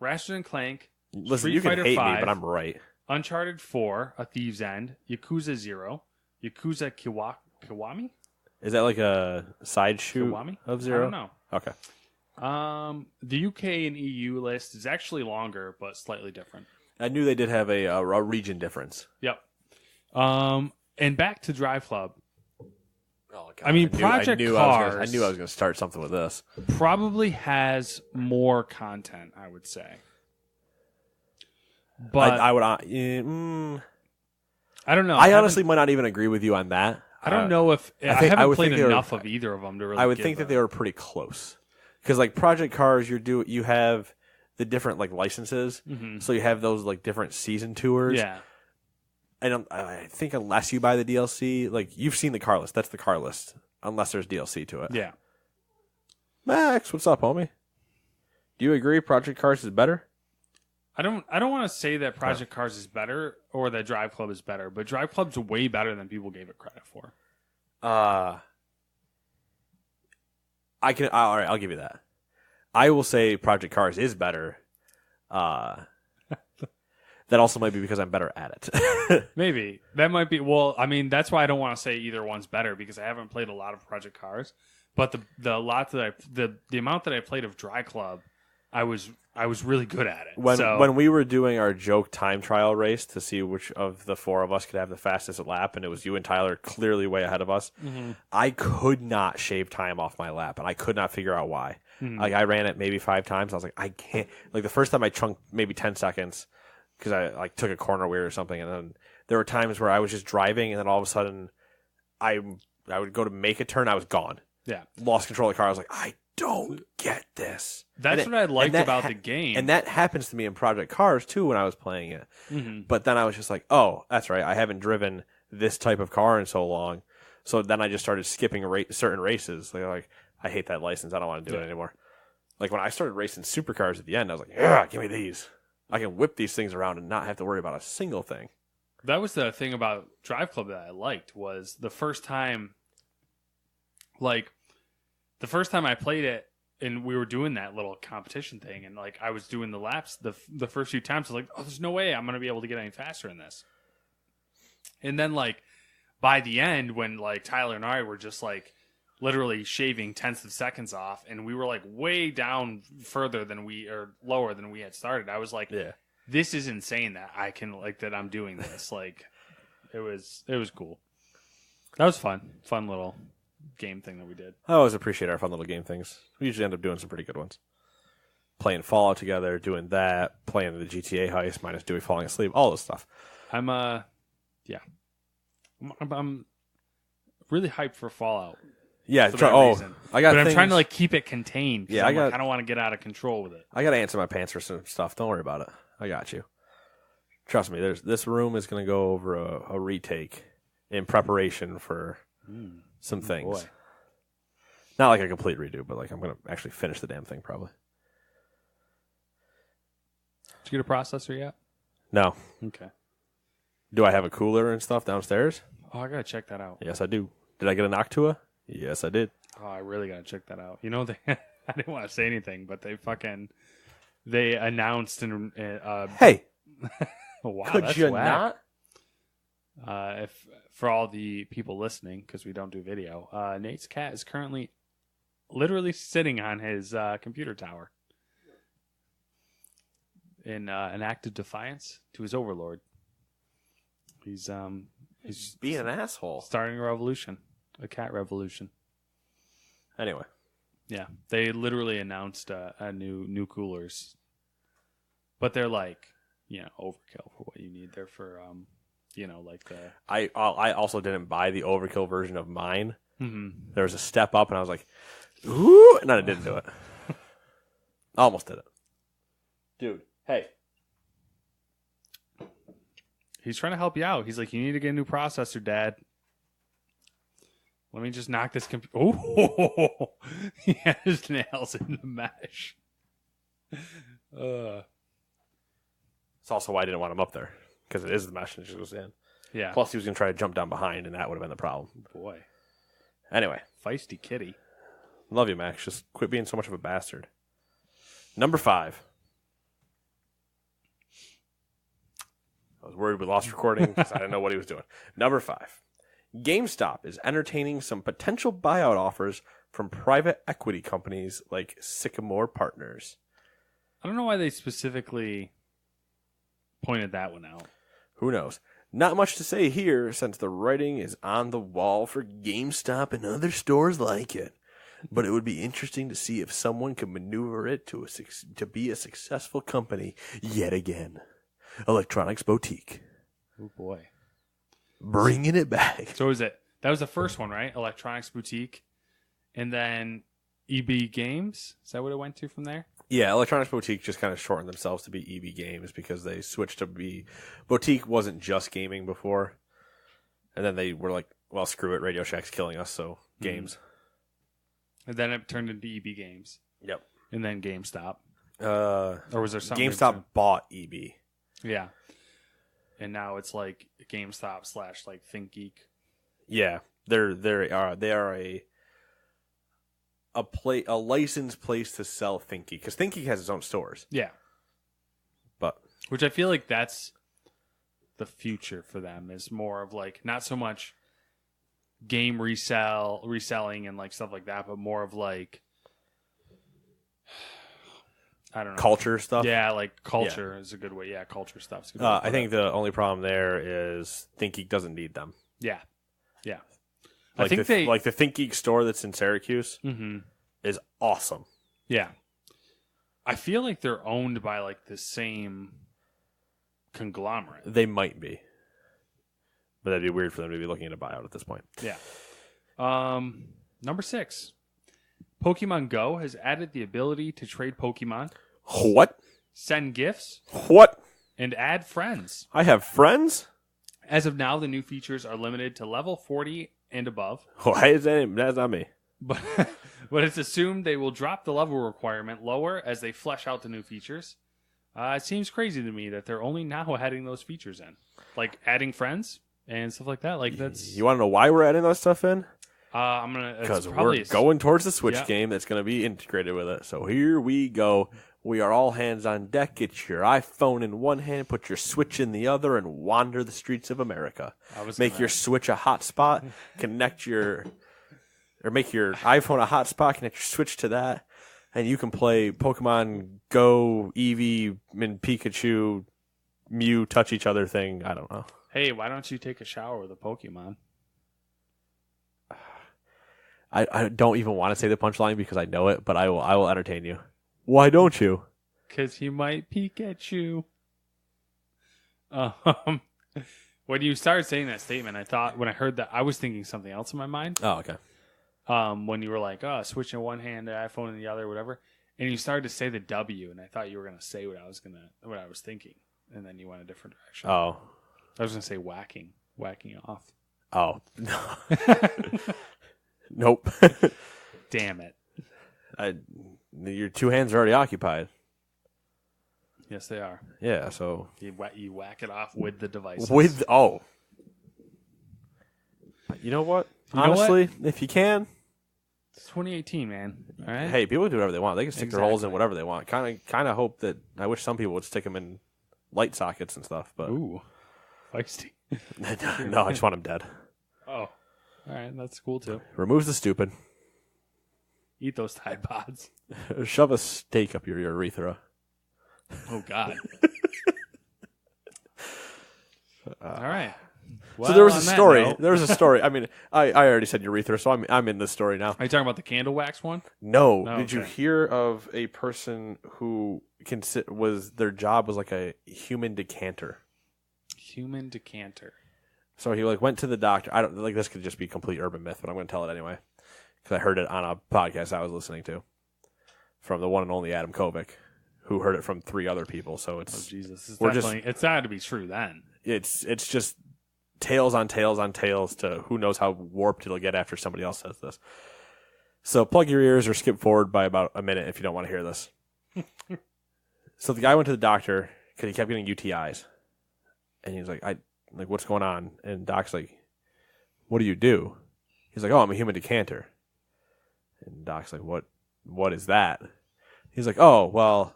Speaker 2: Ratchet and Clank.
Speaker 1: Listen,
Speaker 2: Street
Speaker 1: you can
Speaker 2: Fighter
Speaker 1: hate
Speaker 2: 5,
Speaker 1: me, but I'm right.
Speaker 2: Uncharted 4, A Thief's End, Yakuza 0, Yakuza Kiwami?
Speaker 1: Is that like a side shoot
Speaker 2: Kiwami?
Speaker 1: of 0?
Speaker 2: I don't know.
Speaker 1: Okay.
Speaker 2: The UK and EU list is actually longer, but slightly different.
Speaker 1: I knew they did have a region difference.
Speaker 2: Yep. And back to Drive Club.
Speaker 1: Oh, God.
Speaker 2: I mean, Project Cars.
Speaker 1: I knew I was going to start something with this.
Speaker 2: Probably has more content, I would say. But
Speaker 1: I would.
Speaker 2: I don't know.
Speaker 1: I honestly might not even agree with you on that.
Speaker 2: I don't know if I haven't played enough of either of them to really.
Speaker 1: I would think that they were pretty close because, like Project Cars, you have the different like licenses, so you have those like different season tours.
Speaker 2: Yeah.
Speaker 1: I think unless you buy the DLC, like you've seen the car list, that's the car list. Unless there's DLC to it.
Speaker 2: Yeah.
Speaker 1: Max, what's up, homie? Do you agree Project Cars is better?
Speaker 2: I don't want to say that Project Cars is better or that Drive Club is better, but Drive Club's way better than people gave it credit for.
Speaker 1: All right, I'll give you that. I will say Project Cars is better. That also might be because I'm better at it.
Speaker 2: Maybe. That might be. Well, I mean, that's why I don't want to say either one's better because I haven't played a lot of Project Cars. But the amount that I played of Drive Club, I was really good at it.
Speaker 1: When we were doing our joke time trial race to see which of the four of us could have the fastest lap, and it was you and Tyler clearly way ahead of us, I could not shave time off my lap, and I could not figure out why. Like I ran it maybe 5 times. I was like, I can't. Like the first time I chunked maybe 10 seconds because I like took a corner weird or something, and then there were times where I was just driving, and then all of a sudden I would go to make a turn, I was gone. Yeah, lost control of the car. I was like, I don't get this.
Speaker 2: That's what I liked about the game.
Speaker 1: And that happens to me in Project Cars, too, when I was playing it. But then I was just like, oh, that's right. I haven't driven this type of car in so long. So then I just started skipping certain races. Like, I hate that license. I don't want to do it anymore. Like, when I started racing supercars at the end, I was like, yeah, give me these. I can whip these things around and not have to worry about a single thing.
Speaker 2: That was the thing about Drive Club that I liked was the first time I played it and we were doing that little competition thing and like I was doing the laps the first few times I was like, oh, there's no way I'm going to be able to get any faster in this. And then like by the end when like Tyler and I were just like literally shaving tenths of seconds off and we were like way down further than lower than we had started. I was like, yeah, this is insane that I can like that I'm doing this. Like it was cool. That was fun little game thing that we did.
Speaker 1: I always appreciate our fun little game things. We usually end up doing some pretty good ones. Playing Fallout together, doing that, playing the GTA heist, minus Dewey falling asleep, all this stuff.
Speaker 2: I'm really hyped for Fallout.
Speaker 1: Yeah,
Speaker 2: for that reason.
Speaker 1: I got.
Speaker 2: But I'm trying to like keep it contained.
Speaker 1: Yeah, I
Speaker 2: don't want to get out of control with it.
Speaker 1: I got to answer my pants for some stuff. Don't worry about it. I got you. Trust me. This room is going to go over a retake in preparation for some things. Boy. Not like a complete redo, but like I'm going to actually finish the damn thing probably.
Speaker 2: Did you get a processor yet?
Speaker 1: No.
Speaker 2: Okay.
Speaker 1: Do I have a cooler and stuff downstairs?
Speaker 2: Oh, I got to check that out.
Speaker 1: Yes, I do. Did I get an Noctua? Yes, I did.
Speaker 2: Oh, I really got to check that out. You know, I didn't want to say anything, but they announced and
Speaker 1: hey.
Speaker 2: Wow,
Speaker 1: could you
Speaker 2: whack. Not? If for all the people listening, because we don't do video, Nate's cat is currently literally sitting on his computer tower in an act of defiance to his overlord. He's
Speaker 1: being an asshole,
Speaker 2: starting a revolution, a cat revolution.
Speaker 1: Anyway,
Speaker 2: yeah, they literally announced a new coolers, but they're like, overkill for what you need. They're for like the.
Speaker 1: I also didn't buy the overkill version of mine.
Speaker 2: Mm-hmm.
Speaker 1: There was a step up, and I was like, ooh, and then I didn't do it. Almost did it, dude. Hey.
Speaker 2: He's trying to help you out. He's like, you need to get a new processor, Dad. Let me just knock this computer. Oh, he had his nails in the mesh.
Speaker 1: It's also why I didn't want him up there, because it is the mesh and it just goes in.
Speaker 2: Yeah.
Speaker 1: Plus, he was going to try to jump down behind, and that would have been the problem.
Speaker 2: Boy.
Speaker 1: Anyway.
Speaker 2: Feisty kitty.
Speaker 1: Love you, Max. Just quit being so much of a bastard. Number 5. I was worried we lost recording because I didn't know what he was doing. Number 5. GameStop is entertaining some potential buyout offers from private equity companies like Sycamore Partners.
Speaker 2: I don't know why they specifically pointed that one out.
Speaker 1: Who knows? Not much to say here since the writing is on the wall for GameStop and other stores like it. But it would be interesting to see if someone could maneuver it to be a successful company yet again. Electronics Boutique.
Speaker 2: Oh, boy.
Speaker 1: Bringing it back.
Speaker 2: So is it? That was the first one, right? Electronics Boutique. And then EB Games? Is that what it went to from there?
Speaker 1: Yeah, Electronics Boutique just kind of shortened themselves to be EB Games because they switched to be... Boutique wasn't just gaming before. And then they were like, well, screw it, Radio Shack's killing us, so games.
Speaker 2: And then it turned into EB Games.
Speaker 1: Yep.
Speaker 2: And then GameStop.
Speaker 1: Or
Speaker 2: was there something?
Speaker 1: GameStop bought EB.
Speaker 2: Yeah. And now it's like GameStop / like ThinkGeek.
Speaker 1: Yeah. They are a licensed place to sell ThinkGeek because ThinkGeek has its own stores.
Speaker 2: Yeah.
Speaker 1: But
Speaker 2: which I feel like that's the future for them is more of like not so much game reselling and like stuff like that, but more of like I don't know,
Speaker 1: culture stuff.
Speaker 2: Yeah, like culture is a good way. Yeah, culture stuff's a good
Speaker 1: I think the only problem there is ThinkGeek doesn't need them.
Speaker 2: Yeah, yeah.
Speaker 1: Like the ThinkGeek store that's in Syracuse is awesome.
Speaker 2: Yeah, I feel like they're owned by like the same conglomerate.
Speaker 1: They might be, but that'd be weird for them to be looking at a buyout at this point.
Speaker 2: Yeah. Number 6, Pokemon Go has added the ability to trade Pokemon.
Speaker 1: What?
Speaker 2: Send gifts.
Speaker 1: What?
Speaker 2: And add friends.
Speaker 1: I have friends?
Speaker 2: As of now, the new features are limited to level 40 and above.
Speaker 1: Why is that? That's not me.
Speaker 2: But it's assumed they will drop the level requirement lower as they flesh out the new features. It seems crazy to me that they're only now adding those features in. Like adding friends and stuff like that. Like that's.
Speaker 1: You want to know why we're adding that stuff in?
Speaker 2: I'm gonna
Speaker 1: because we're going towards the Switch game that's going to be integrated with it. So here we go. We are all hands on deck. Get your iPhone in one hand, put your Switch in the other, and wander the streets of America. Make your Switch a hotspot. Make your iPhone a hotspot. Connect your Switch to that, and you can play Pokemon Go, Eevee, and Pikachu, Mew touch each other thing. I don't know.
Speaker 2: Hey, why don't you take a shower with a Pokemon?
Speaker 1: I don't even want to say the punchline because I know it, but I will entertain you. Why don't you?
Speaker 2: Because he might Pikachu. When you started saying that statement, I thought when I heard that, I was thinking something else in my mind.
Speaker 1: Oh, okay.
Speaker 2: When you were like, switch in one hand, the iPhone in the other, whatever, and you started to say the W, and I thought you were gonna say what I was thinking, and then you went a different direction.
Speaker 1: Oh,
Speaker 2: I was gonna say whacking off.
Speaker 1: Oh no. Nope.
Speaker 2: Damn it.
Speaker 1: Your two hands are already occupied.
Speaker 2: Yes, they are.
Speaker 1: Yeah, so
Speaker 2: you whack it off with the device.
Speaker 1: You know what? Honestly, if you can,
Speaker 2: it's 2018, man. All right.
Speaker 1: Hey, people can do whatever they want. They can stick their holes in whatever they want. Kind of hope that I wish some people would stick them in light sockets and stuff. But
Speaker 2: ooh, feisty.
Speaker 1: No, I just want them dead.
Speaker 2: Oh, all right, that's cool too.
Speaker 1: Removes the stupid.
Speaker 2: Eat those Tide Pods.
Speaker 1: Shove a steak up your urethra.
Speaker 2: Oh God. All right. Well,
Speaker 1: so there was a story. There was a story. I mean, I already said urethra, so I'm in this story now.
Speaker 2: Are you talking about the candle wax one?
Speaker 1: No. Did you hear of a person who their job was like a human decanter?
Speaker 2: Human decanter.
Speaker 1: So he went to the doctor. I don't this could just be complete urban myth, but I'm going to tell it anyway because I heard it on a podcast I was listening to from the one and only Adam Kovic, who heard it from 3 other people. So it's
Speaker 2: Jesus, it's got to be true then.
Speaker 1: It's just tales on tales on tales to who knows how warped it'll get after somebody else says this. So plug your ears or skip forward by about a minute if you don't want to hear this. So the guy went to the doctor because he kept getting UTIs, and he was like, what's going on? And Doc's like, what do you do? He's like, oh, I'm a human decanter. And Doc's like, what is that? He's like, oh, well,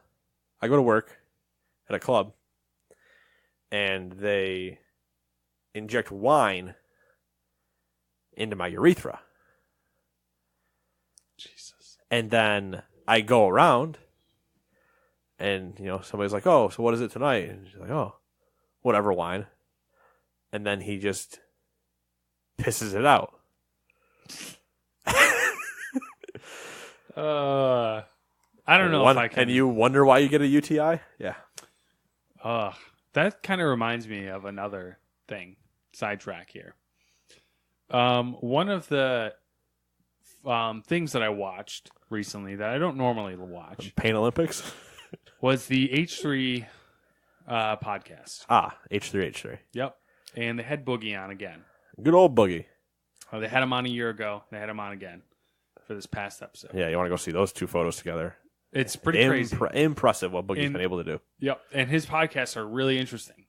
Speaker 1: I go to work at a club, and they inject wine into my urethra. And then I go around, and somebody's like, "Oh, so what is it tonight?" And she's like, "Oh, whatever wine." And then he just pisses it out.
Speaker 2: I don't know if I can.
Speaker 1: And you wonder why you get a UTI? Yeah.
Speaker 2: That kind of reminds me of another thing. Sidetrack here. One of the things that I watched recently that I don't normally watch
Speaker 1: Pain Olympics
Speaker 2: was the H3 podcast.
Speaker 1: H3.
Speaker 2: Yep. And they had Boogie on again.
Speaker 1: Good old Boogie.
Speaker 2: They had him on a year ago. They had him on again for this past episode.
Speaker 1: Yeah, you want to go see those two photos together.
Speaker 2: It's pretty crazy.
Speaker 1: Impressive what Boogie's been able to do.
Speaker 2: Yep. And his podcasts are really interesting.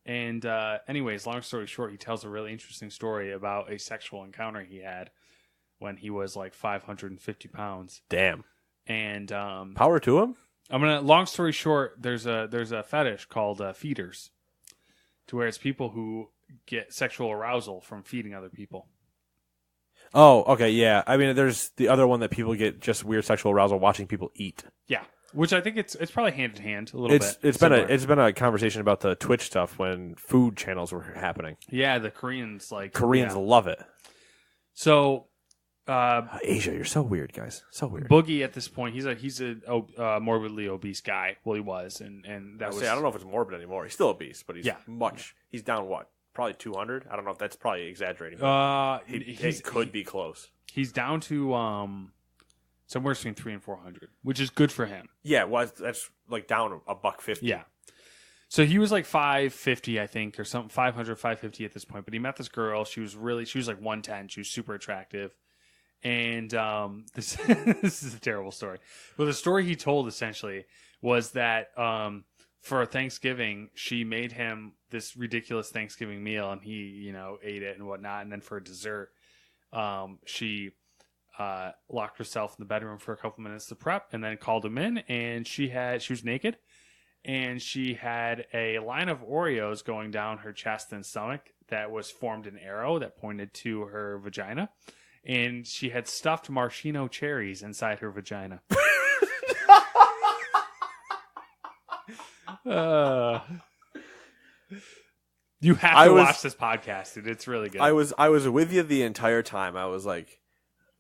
Speaker 2: Anyways, long story short, he tells a really interesting story about a sexual encounter he had when he was like 550 pounds.
Speaker 1: Damn.
Speaker 2: And
Speaker 1: power to him.
Speaker 2: Long story short, there's a fetish called feeders, to where it's people who get sexual arousal from feeding other people.
Speaker 1: Oh, okay, yeah. I mean, there's the other one that people get just weird sexual arousal watching people eat.
Speaker 2: Yeah, which I think it's probably hand in hand a little bit.
Speaker 1: It's been a conversation about the Twitch stuff when food channels were happening.
Speaker 2: Yeah, the Koreans
Speaker 1: love it.
Speaker 2: So,
Speaker 1: Asia, you're so weird, guys. So weird.
Speaker 2: Boogie at this point, he's a morbidly obese guy. Well, he was, and I
Speaker 1: don't know if it's morbid anymore. He's still obese, but he's down what? Probably 200. I don't know if that's probably exaggerating. He could be close.
Speaker 2: He's down to somewhere between 300 and 400, which is good for him.
Speaker 1: Yeah, well, that's like down $150.
Speaker 2: Yeah. So he was like 550, I think, or something, 500, 550 at this point. But he met this girl. She was like 110. She was super attractive. And this this is a terrible story. But the story he told essentially was that for Thanksgiving, she made him this ridiculous Thanksgiving meal, and he, ate it and whatnot. And then for dessert, she locked herself in the bedroom for a couple minutes to prep, and then called him in. And she was naked, and she had a line of Oreos going down her chest and stomach that was formed an arrow that pointed to her vagina, and she had stuffed maraschino cherries inside her vagina. You have to watch this podcast, dude. It's really good.
Speaker 1: I was with you the entire time. I was like,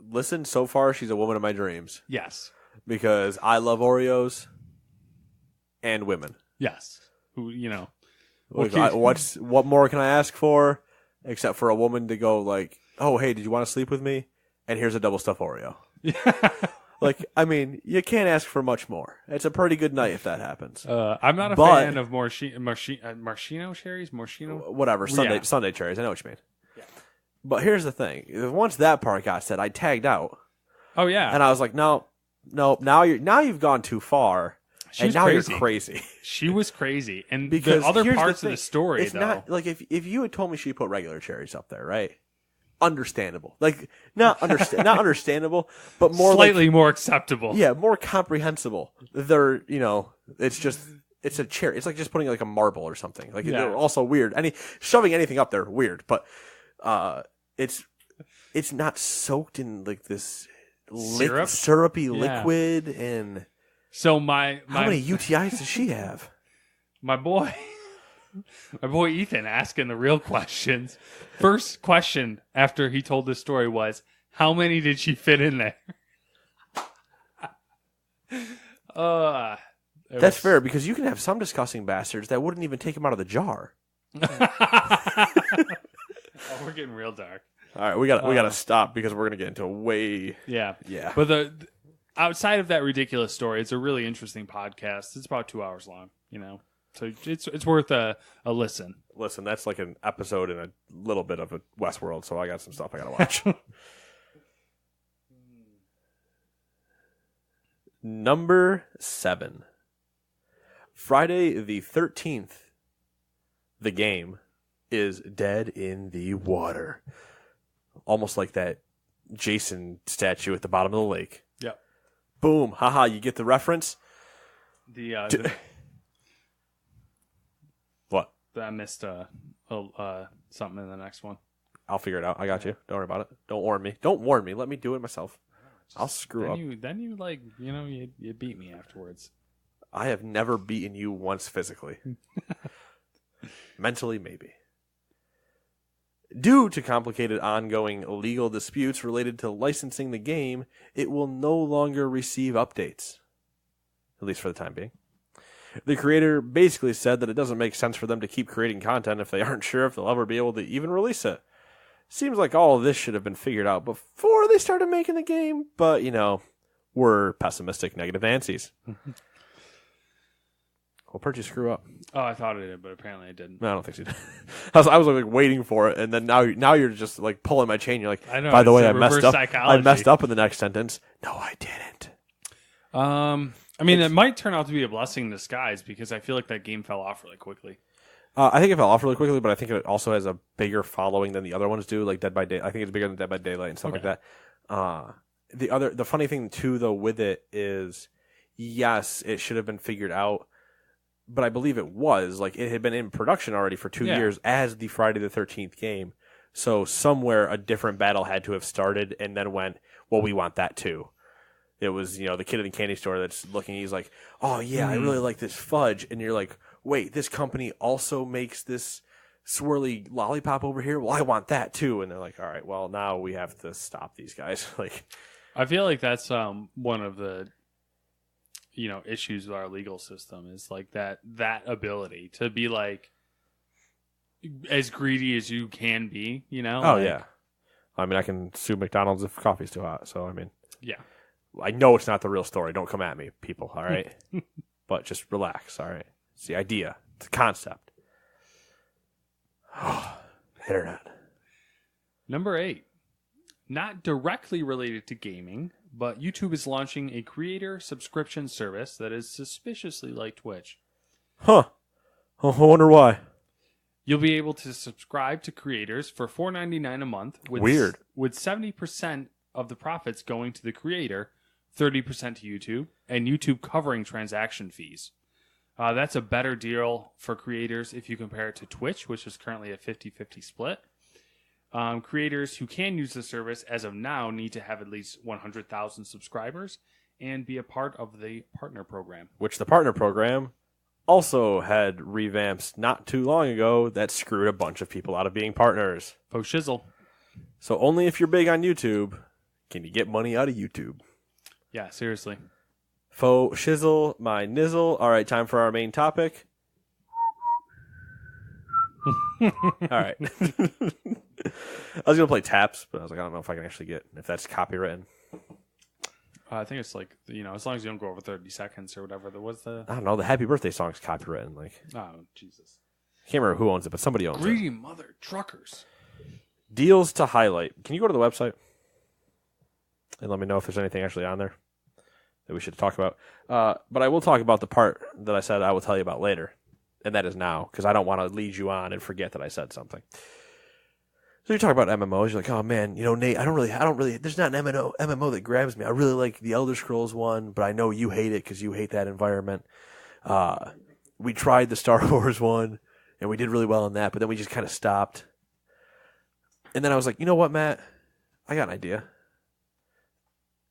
Speaker 1: listen, so far she's a woman of my dreams.
Speaker 2: Yes.
Speaker 1: Because I love Oreos and women.
Speaker 2: Yes. Who,
Speaker 1: what more can I ask for except for a woman to go like, oh, hey, did you want to sleep with me? And here's a double stuffed Oreo. Like, I mean, you can't ask for much more. It's a pretty good night if that happens.
Speaker 2: I'm not a fan of maraschino cherries. Maraschino?
Speaker 1: Whatever. Sunday cherries. I know what you mean. Yeah. But here's the thing. Once that part got said, I tagged out.
Speaker 2: Oh, yeah.
Speaker 1: And I was like, no. Now you've gone too far. You're crazy.
Speaker 2: She was crazy. And because the other parts of the story,
Speaker 1: it's not like if you had told me she put regular cherries up there, right? Understandable, like not understandable, but more
Speaker 2: slightly more acceptable.
Speaker 1: Yeah, more comprehensible. They're it's a cherry. It's like just putting like a marble or something. Like they're also weird. Shoving anything up there weird, but it's not soaked in like this syrupy liquid. And
Speaker 2: so
Speaker 1: how many UTIs does she have?
Speaker 2: My boy Ethan asking the real questions. First question after he told this story was, how many did she fit in there?
Speaker 1: That's fair, because you can have some disgusting bastards that wouldn't even take them out of the jar.
Speaker 2: Oh, we're getting real dark.
Speaker 1: All right, we gotta stop because we're gonna get into
Speaker 2: yeah.
Speaker 1: But
Speaker 2: the outside of that ridiculous story, it's a really interesting podcast. It's about 2 hours long, So it's worth a listen.
Speaker 1: Listen, that's like an episode and a little bit of a Westworld, so I got some stuff I gotta watch. Number 7. Friday the 13th. The game is Dead in the Water. Almost like that Jason statue at the bottom of the lake.
Speaker 2: Yep.
Speaker 1: Boom. Haha, you get the reference? What?
Speaker 2: I missed something in the next one.
Speaker 1: I'll figure it out. I got you. Don't worry about it. Don't warn me. Let me do it myself. I'll screw up.
Speaker 2: Then you like, you beat me afterwards.
Speaker 1: I have never beaten you once physically. Mentally, maybe. Due to complicated ongoing legal disputes related to licensing the game, it will no longer receive updates. At least for the time being. The creator basically said that it doesn't make sense for them to keep creating content if they aren't sure if they'll ever be able to even release it. Seems like all of this should have been figured out before they started making the game, but, we're pessimistic, negative Nancy's. Well, Perch, you screw up.
Speaker 2: Oh, I thought it did, but apparently it didn't.
Speaker 1: No, I don't think she did. I was like waiting for it, and then now you're just like pulling my chain. You're like,
Speaker 2: I know,
Speaker 1: by the way, I
Speaker 2: reverse
Speaker 1: messed up.
Speaker 2: psychology.
Speaker 1: I messed up in the next sentence. No, I didn't.
Speaker 2: I mean, it might turn out to be a blessing in disguise because I feel like that game fell off really quickly.
Speaker 1: I think it fell off really quickly, but I think it also has a bigger following than the other ones do, like Dead by Day. I think it's bigger than Dead by Daylight and stuff like that. The funny thing too, though, with it is, yes, it should have been figured out. But I believe it was. Like, it had been in production already for 2 years as the Friday the 13th game. So somewhere a different battle had to have started and then went, well, we want that too. It was, the kid in the candy store that's looking, he's like, oh, yeah, I really like this fudge. And you're like, wait, this company also makes this swirly lollipop over here? Well, I want that too. And they're like, all right, well, now we have to stop these guys. Like,
Speaker 2: I feel like that's one of the issues with our legal system is like that ability to be like as greedy as you can be,
Speaker 1: Oh, yeah. I mean, I can sue McDonald's if coffee's too hot. So, I mean,
Speaker 2: yeah.
Speaker 1: I know it's not the real story. Don't come at me, people. All right. But just relax. All right. It's the idea. It's the concept. Internet.
Speaker 2: Number 8. Not directly related to gaming, but YouTube is launching a creator subscription service that is suspiciously like Twitch.
Speaker 1: Huh. I wonder why.
Speaker 2: You'll be able to subscribe to creators for $4.99 a month.
Speaker 1: Weird.
Speaker 2: With 70% of the profits going to the creator, 30% to YouTube, and YouTube covering transaction fees. That's a better deal for creators if you compare it to Twitch, which is currently a 50-50 split. Creators who can use the service as of now need to have at least 100,000 subscribers and be a part of the partner program.
Speaker 1: Which the partner program also had revamps not too long ago that screwed a bunch of people out of being partners.
Speaker 2: Oh, shizzle.
Speaker 1: So only if you're big on YouTube can you get money out of YouTube.
Speaker 2: Yeah, seriously.
Speaker 1: Faux shizzle, my nizzle. All right, time for our main topic. All right. I was going to play taps, but I was like, I don't know if I can actually if that's copywritten.
Speaker 2: I think it's like, as long as you don't go over 30 seconds or whatever.
Speaker 1: I don't know. The happy birthday song's copywritten. Like,
Speaker 2: oh, Jesus.
Speaker 1: I can't remember who owns it, but somebody owns
Speaker 2: Greedy
Speaker 1: it.
Speaker 2: mother truckers.
Speaker 1: Deals to highlight. Can you go to the website and let me know if there's anything actually on there that we should talk about? But I will talk about the part that I said I will tell you about later. And that is now, because I don't want to lead you on and forget that I said something. So you talk about MMOs, you're like, oh man, Nate, I don't really, there's not an MMO that grabs me. I really like the Elder Scrolls one, but I know you hate it because you hate that environment. We tried the Star Wars one, and we did really well on that, but then we just kind of stopped. And then I was like, you know what, Matt? I got an idea.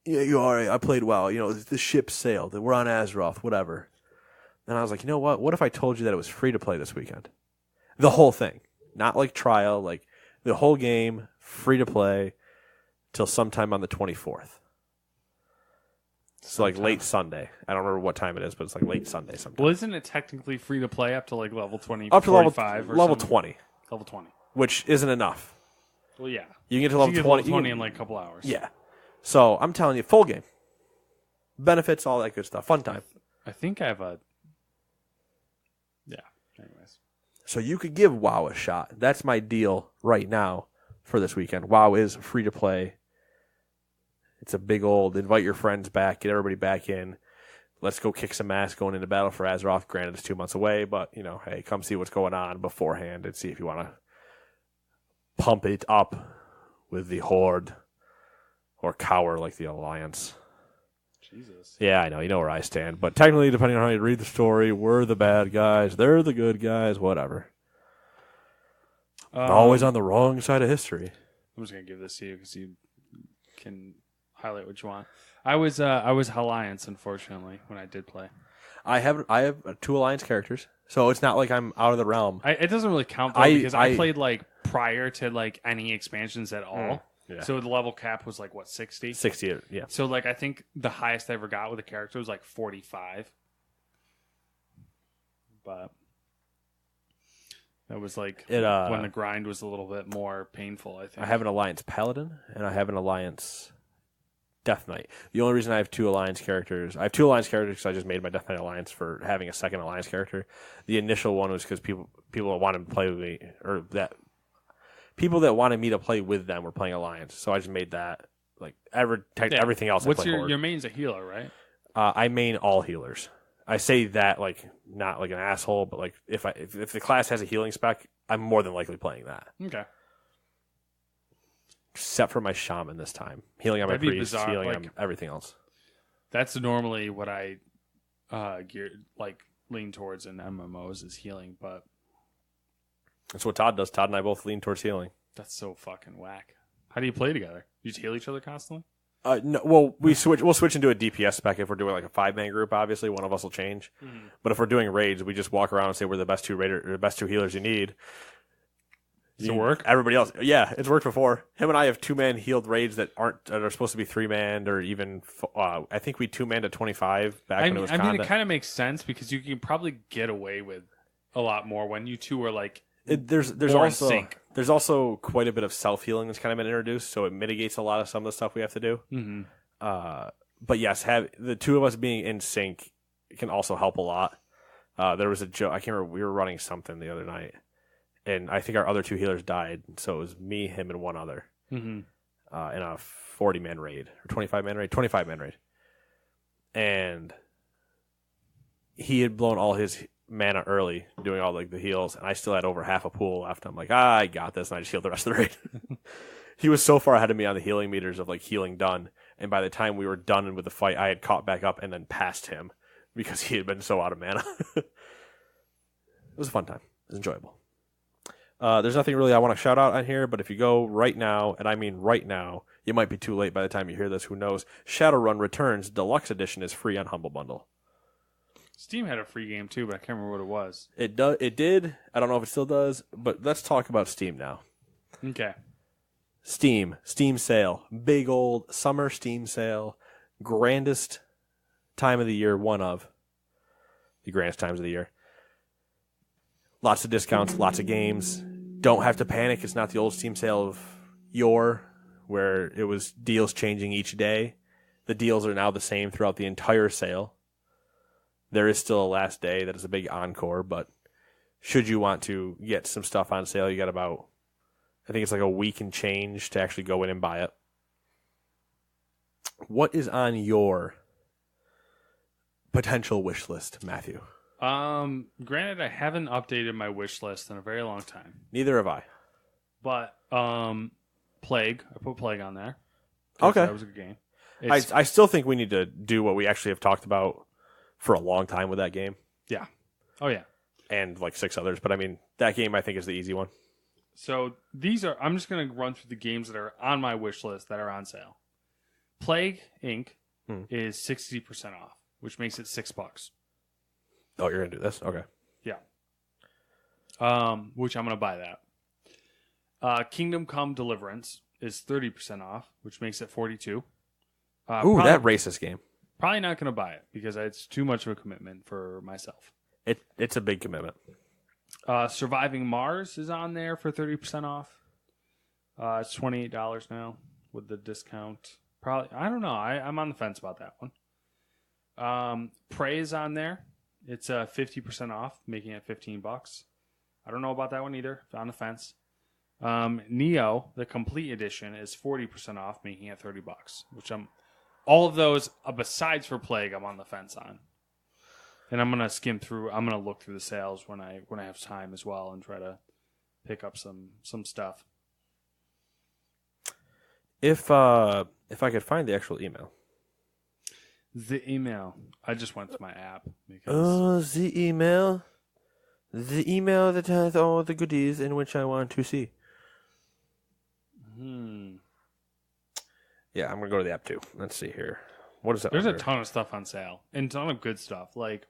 Speaker 1: Yeah, you're all right. I played well. The ship sailed. We're on Azeroth, whatever. And I was like, you know what? What if I told you that it was free to play this weekend? The whole thing. Not like trial, like the whole game, free to play, till sometime on the 24th. So like late Sunday. I don't remember what time it is, but it's like late Sunday sometime.
Speaker 2: Well, isn't it technically free to play up to like level 20,
Speaker 1: up to level
Speaker 2: 20?
Speaker 1: 20.
Speaker 2: Level 20.
Speaker 1: Which isn't enough.
Speaker 2: Well, yeah.
Speaker 1: You can get to level 20.
Speaker 2: Level 20 in like a couple hours.
Speaker 1: Yeah. So I'm telling you, full game. Benefits, all that good stuff. Fun time.
Speaker 2: I think I have a... Yeah. Anyways.
Speaker 1: So you could give WoW a shot. That's my deal right now for this weekend. WoW is free to play. It's a big old invite your friends back, get everybody back in. Let's go kick some ass going into Battle for Azeroth. Granted, it's 2 months away, but, hey, come see what's going on beforehand and see if you want to pump it up with the Horde or cower like the Alliance.
Speaker 2: Jesus.
Speaker 1: Yeah, I know. You know where I stand. But technically, depending on how you read the story, we're the bad guys. They're the good guys. Whatever. Always on the wrong side of history.
Speaker 2: I'm just going to give this to you because you can highlight what you want. I was Alliance, unfortunately, when I did play.
Speaker 1: I have 2 Alliance characters, so it's not like I'm out of the realm.
Speaker 2: It doesn't really count though, because I played like prior to like any expansions at all.
Speaker 1: Yeah.
Speaker 2: So the level cap was like what, 60?
Speaker 1: 60, yeah.
Speaker 2: So like I think the highest I ever got with a character was like 45. But that was like when the grind was a little bit more painful, I think.
Speaker 1: I have an Alliance Paladin, and I have an Alliance Death Knight. The only reason I have 2 Alliance characters... I have 2 Alliance characters because I just made my Death Knight Alliance for having a second Alliance character. The initial one was because people that wanted to play with me, or that... People that wanted me to play with them were playing Alliance, so I just made that. Like, everything else
Speaker 2: What's
Speaker 1: I play
Speaker 2: your main's a healer, right?
Speaker 1: I main all healers. I say that like not like an asshole, but like if the class has a healing spec, I'm more than likely playing that.
Speaker 2: Okay.
Speaker 1: Except for my shaman this time, healing on my priest, healing
Speaker 2: like,
Speaker 1: on everything else.
Speaker 2: That's normally what I lean towards in MMOs is healing, but
Speaker 1: that's what Todd does. Todd and I both lean towards healing.
Speaker 2: That's so fucking whack. How do you play together? You just heal each other constantly?
Speaker 1: No, well, we'll switch into a DPS spec if we're doing like a 5-man group. Obviously, one of us will change. Mm-hmm. But if we're doing raids, we just walk around and say we're the best 2 healers you need.
Speaker 2: Does it work?
Speaker 1: Everybody else, yeah, it's worked before. Him and I have 2-man healed raids that are supposed to be 3-man or even. I think we 2-manned at 25 back when it was.
Speaker 2: I mean, it kind of makes sense because you can probably get away with a lot more when you two are like.
Speaker 1: There's also quite a bit of self healing that's kind of been introduced, so it mitigates a lot of some of the stuff we have to do.
Speaker 2: Mm-hmm.
Speaker 1: But yes, have the 2 of us being in sync can also help a lot. There was a joke. I can't remember. We were running something the other night, and I think our other 2 healers died. So it was me, him, and one other in a 40-man raid or 25-man raid. 25-man raid, and he had blown all his mana early doing all like the heals, and I still had over half a pool left. I'm like, I got this, and I just healed the rest of the raid. He was so far ahead of me on the healing meters of like healing done, and by the time we were done with the fight, I had caught back up and then passed him because he had been so out of mana. It was a fun time. It was enjoyable. There's nothing really I want to shout out on here, but if you go right now, and I mean right now, it might be too late by the time you hear this, who knows, Shadowrun Returns Deluxe Edition is free on Humble Bundle.
Speaker 2: Steam had a free game too, but I can't remember what it was.
Speaker 1: It did. I don't know if it still does, but let's talk about Steam now.
Speaker 2: Okay.
Speaker 1: Steam sale. Big old summer Steam sale. Grandest time of the year, one of the grandest times of the year. Lots of discounts, lots of games. Don't have to panic. It's not the old Steam sale of yore, where it was deals changing each day. The deals are now the same throughout the entire sale. There is still a last day that is a big encore, but should you want to get some stuff on sale, you got about, I think it's like a week and change to actually go in and buy it. What is on your potential wish list, Matthew?
Speaker 2: Granted, I haven't updated my wish list in a very long time.
Speaker 1: Neither have I.
Speaker 2: But, Plague. I put Plague on there.
Speaker 1: Okay.
Speaker 2: That was a good game.
Speaker 1: I still think we need to do what we actually have talked about for a long time with that game.
Speaker 2: Yeah. Oh, yeah.
Speaker 1: And like 6 others. But I mean, that game I think is the easy one.
Speaker 2: So I'm just going to run through the games that are on my wish list that are on sale. Plague Inc. is 60% off, which makes it $6.
Speaker 1: Oh, you're going to do this? Okay.
Speaker 2: Yeah. Which I'm going to buy that. Kingdom Come Deliverance is 30% off, which makes it $42.
Speaker 1: That racist game.
Speaker 2: Probably not going to buy it because it's too much of a commitment for myself.
Speaker 1: It's a big commitment.
Speaker 2: Surviving Mars is on there for 30% off. It's $28 now with the discount. Probably, I don't know. I'm on the fence about that one. Prey is on there. It's 50% off, making it $15. I don't know about that one either. On the fence. Neo, the complete edition, is 40% off, making it $30. Which all of those, besides for Plague, I'm on the fence on. And I'm gonna skim through. I'm gonna look through the sales when I have time as well, and try to pick up some stuff.
Speaker 1: If I could find the actual email.
Speaker 2: The email. I just went to my app because
Speaker 1: the email that has all the goodies in which I want to see. Yeah, I'm gonna go to the app too. Let's see here. What is that?
Speaker 2: There's a ton of stuff on sale and a ton of good stuff. Like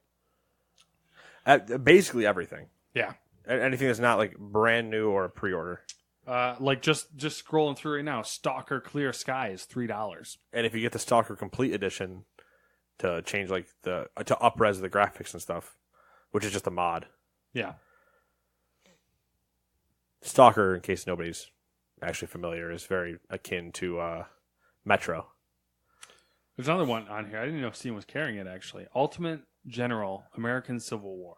Speaker 1: basically everything.
Speaker 2: yeah,
Speaker 1: Anything that's not like brand new or a pre-order.
Speaker 2: like just scrolling through right now, Stalker Clear Sky is $3.
Speaker 1: And if you get the Stalker Complete Edition to change like to up-res the graphics and stuff, which is just a mod.
Speaker 2: Yeah.
Speaker 1: Stalker, in case nobody's actually familiar, is very akin to Metro.
Speaker 2: There's another one on here. I didn't know Steam was carrying it actually. Ultimate General American Civil War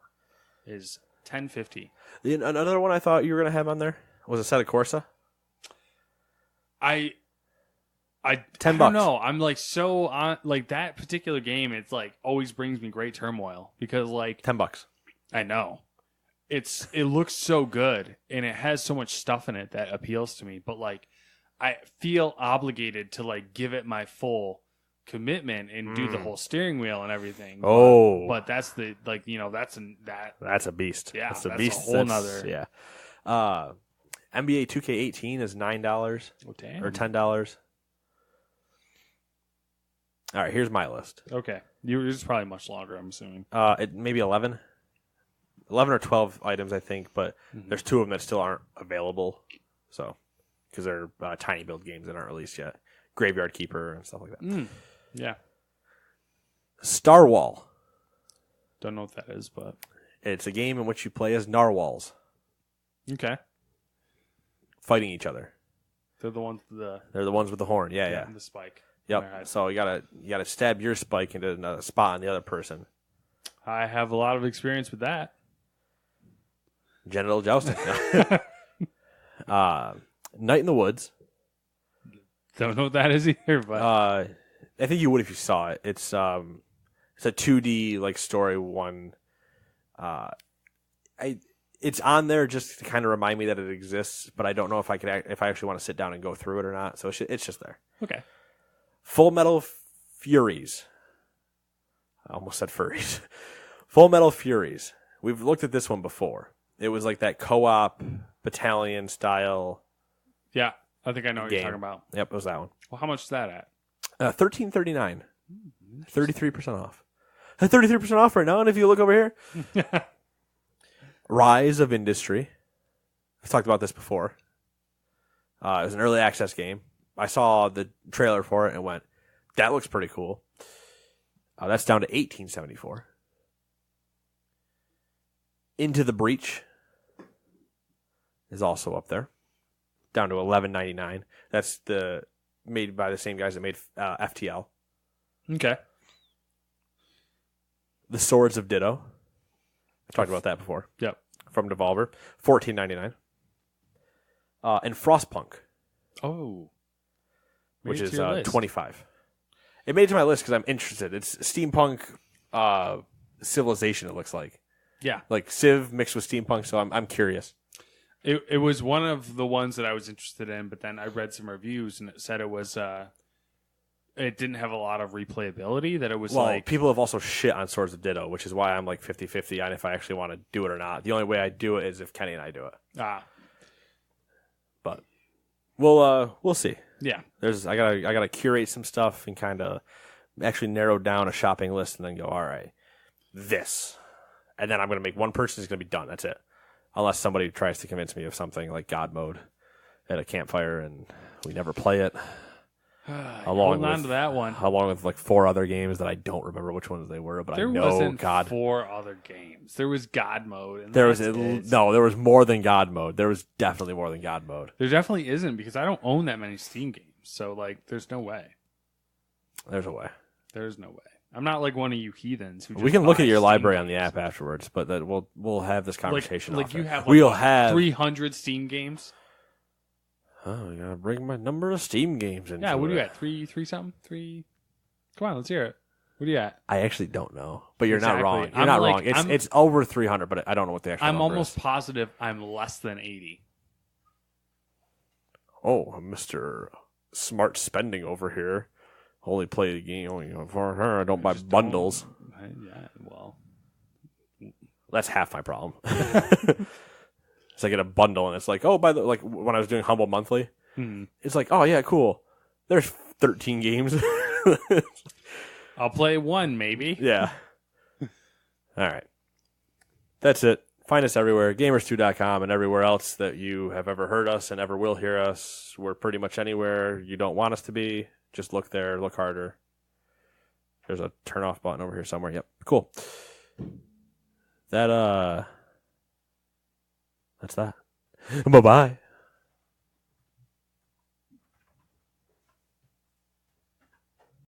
Speaker 2: is $10.50.
Speaker 1: Another one I thought you were gonna have on there was a set of Corsa.
Speaker 2: I
Speaker 1: $10.
Speaker 2: don't know. I'm like so on like that particular game. It's like always brings me great turmoil because like
Speaker 1: $10.
Speaker 2: I know it looks so good and it has so much stuff in it that appeals to me. But like I feel obligated to like give it my full commitment and do the whole steering wheel and everything. But that's the like that's
Speaker 1: a beast.
Speaker 2: Yeah,
Speaker 1: that's a
Speaker 2: that's
Speaker 1: beast.
Speaker 2: a whole nother.
Speaker 1: Yeah. NBA 2K18 is $9 or $10. All right, here's my list.
Speaker 2: Okay, yours is probably much longer. I'm assuming.
Speaker 1: It maybe 11 or 12 items, I think, but there's 2 of them that still aren't available. So, because they're tiny build games that aren't released yet. Graveyard Keeper and stuff like that.
Speaker 2: Yeah.
Speaker 1: Star Wall.
Speaker 2: Don't know what that is, but
Speaker 1: It's a game in which you play as narwhals
Speaker 2: okay.
Speaker 1: fighting each other.
Speaker 2: They're the ones with the
Speaker 1: They're the ones with the horn. Yeah.
Speaker 2: the spike.
Speaker 1: Yep. So you gotta stab your spike into another spot on the other person.
Speaker 2: I have a lot of experience with that.
Speaker 1: Genital jousting. Night in the Woods.
Speaker 2: Don't know what that is either, but
Speaker 1: I think you would if you saw it. It's a 2D like story one. It's on there just to kind of remind me that it exists, but I don't know if I actually want to sit down and go through it or not. So it's just there.
Speaker 2: okay.
Speaker 1: Full Metal Furies. I almost said furries. Full Metal Furies. We've looked at this one before. It was like that co-op battalion style.
Speaker 2: Yeah, I think I know what
Speaker 1: game.
Speaker 2: you're talking about.
Speaker 1: Yep, it was that one.
Speaker 2: Well, how much is that at?
Speaker 1: $13.39. 33% off. 33% off right now, and if you look over here, Rise of Industry. I've talked about this before. It was an early access game. I saw the trailer for it and went, that looks pretty cool. That's down to $18.74. Into the Breach is also up there, down to $11.99. That's made by the same guys that made FTL.
Speaker 2: Okay.
Speaker 1: The Swords of Ditto. I talked about that before.
Speaker 2: Yep.
Speaker 1: From Devolver, $14.99. And Frostpunk,
Speaker 2: Oh.
Speaker 1: which is
Speaker 2: list.
Speaker 1: $25. It made it to my list because I'm interested. It's steampunk civilization. It looks like Civ mixed with steampunk. So I'm curious.
Speaker 2: It was one of the ones that I was interested in, but then I read some reviews and it said it was it didn't have a lot of replayability. That it was
Speaker 1: people have also shit on Swords of Ditto, which is why I'm like 50-50 on if I actually want to do it or not. The only way I do it is if Kenny and I do it. But we'll see.
Speaker 2: Yeah.
Speaker 1: I gotta curate some stuff and kind of actually narrow down a shopping list and then go, all right, this, and then I'm gonna make one purchase. It's gonna be done. That's it. Unless somebody tries to convince me of something like God mode at a campfire and we never play it.
Speaker 2: Hold on to that one.
Speaker 1: Along with like 4 other games that I don't remember which ones they were, but
Speaker 2: there
Speaker 1: I know
Speaker 2: wasn't
Speaker 1: God.
Speaker 2: 4 other games. There was God mode. And
Speaker 1: there was more than God mode. There was definitely more than God mode.
Speaker 2: There definitely isn't because I don't own that many Steam games. So like, there's no way.
Speaker 1: There's a way.
Speaker 2: There's no way. I'm not like one of you heathens who.
Speaker 1: We can look at your
Speaker 2: Steam
Speaker 1: library
Speaker 2: games.
Speaker 1: on the app afterwards, but that we'll have this conversation.
Speaker 2: Like
Speaker 1: off
Speaker 2: you
Speaker 1: it.
Speaker 2: have.
Speaker 1: We'll have
Speaker 2: 300 Steam games.
Speaker 1: Oh, I gotta bring my number of Steam games in.
Speaker 2: Yeah, what do you at? Three something? 3? Come on, let's hear it. What are you at?
Speaker 1: I actually don't know, but you're
Speaker 2: Exactly.
Speaker 1: not wrong. You're
Speaker 2: I'm
Speaker 1: not
Speaker 2: like-
Speaker 1: wrong. It's over 300, but I don't know what the actual
Speaker 2: I'm
Speaker 1: number
Speaker 2: almost
Speaker 1: is.
Speaker 2: positive I'm less than 80.
Speaker 1: Oh, Mr. Smart Spending over here. Only play the game. For her, I don't buy bundles.
Speaker 2: Yeah, well.
Speaker 1: That's half my problem. So I get a bundle, and it's like, oh, when I was doing Humble Monthly, it's like, oh yeah, cool. There's 13 games.
Speaker 2: I'll play one, maybe.
Speaker 1: Yeah. All right. That's it. Find us everywhere, gamers2.com, and everywhere else that you have ever heard us and ever will hear us. We're pretty much anywhere you don't want us to be. Just look there, look harder. There's a turn off button over here somewhere. Yep. Cool. That's that. Bye-bye.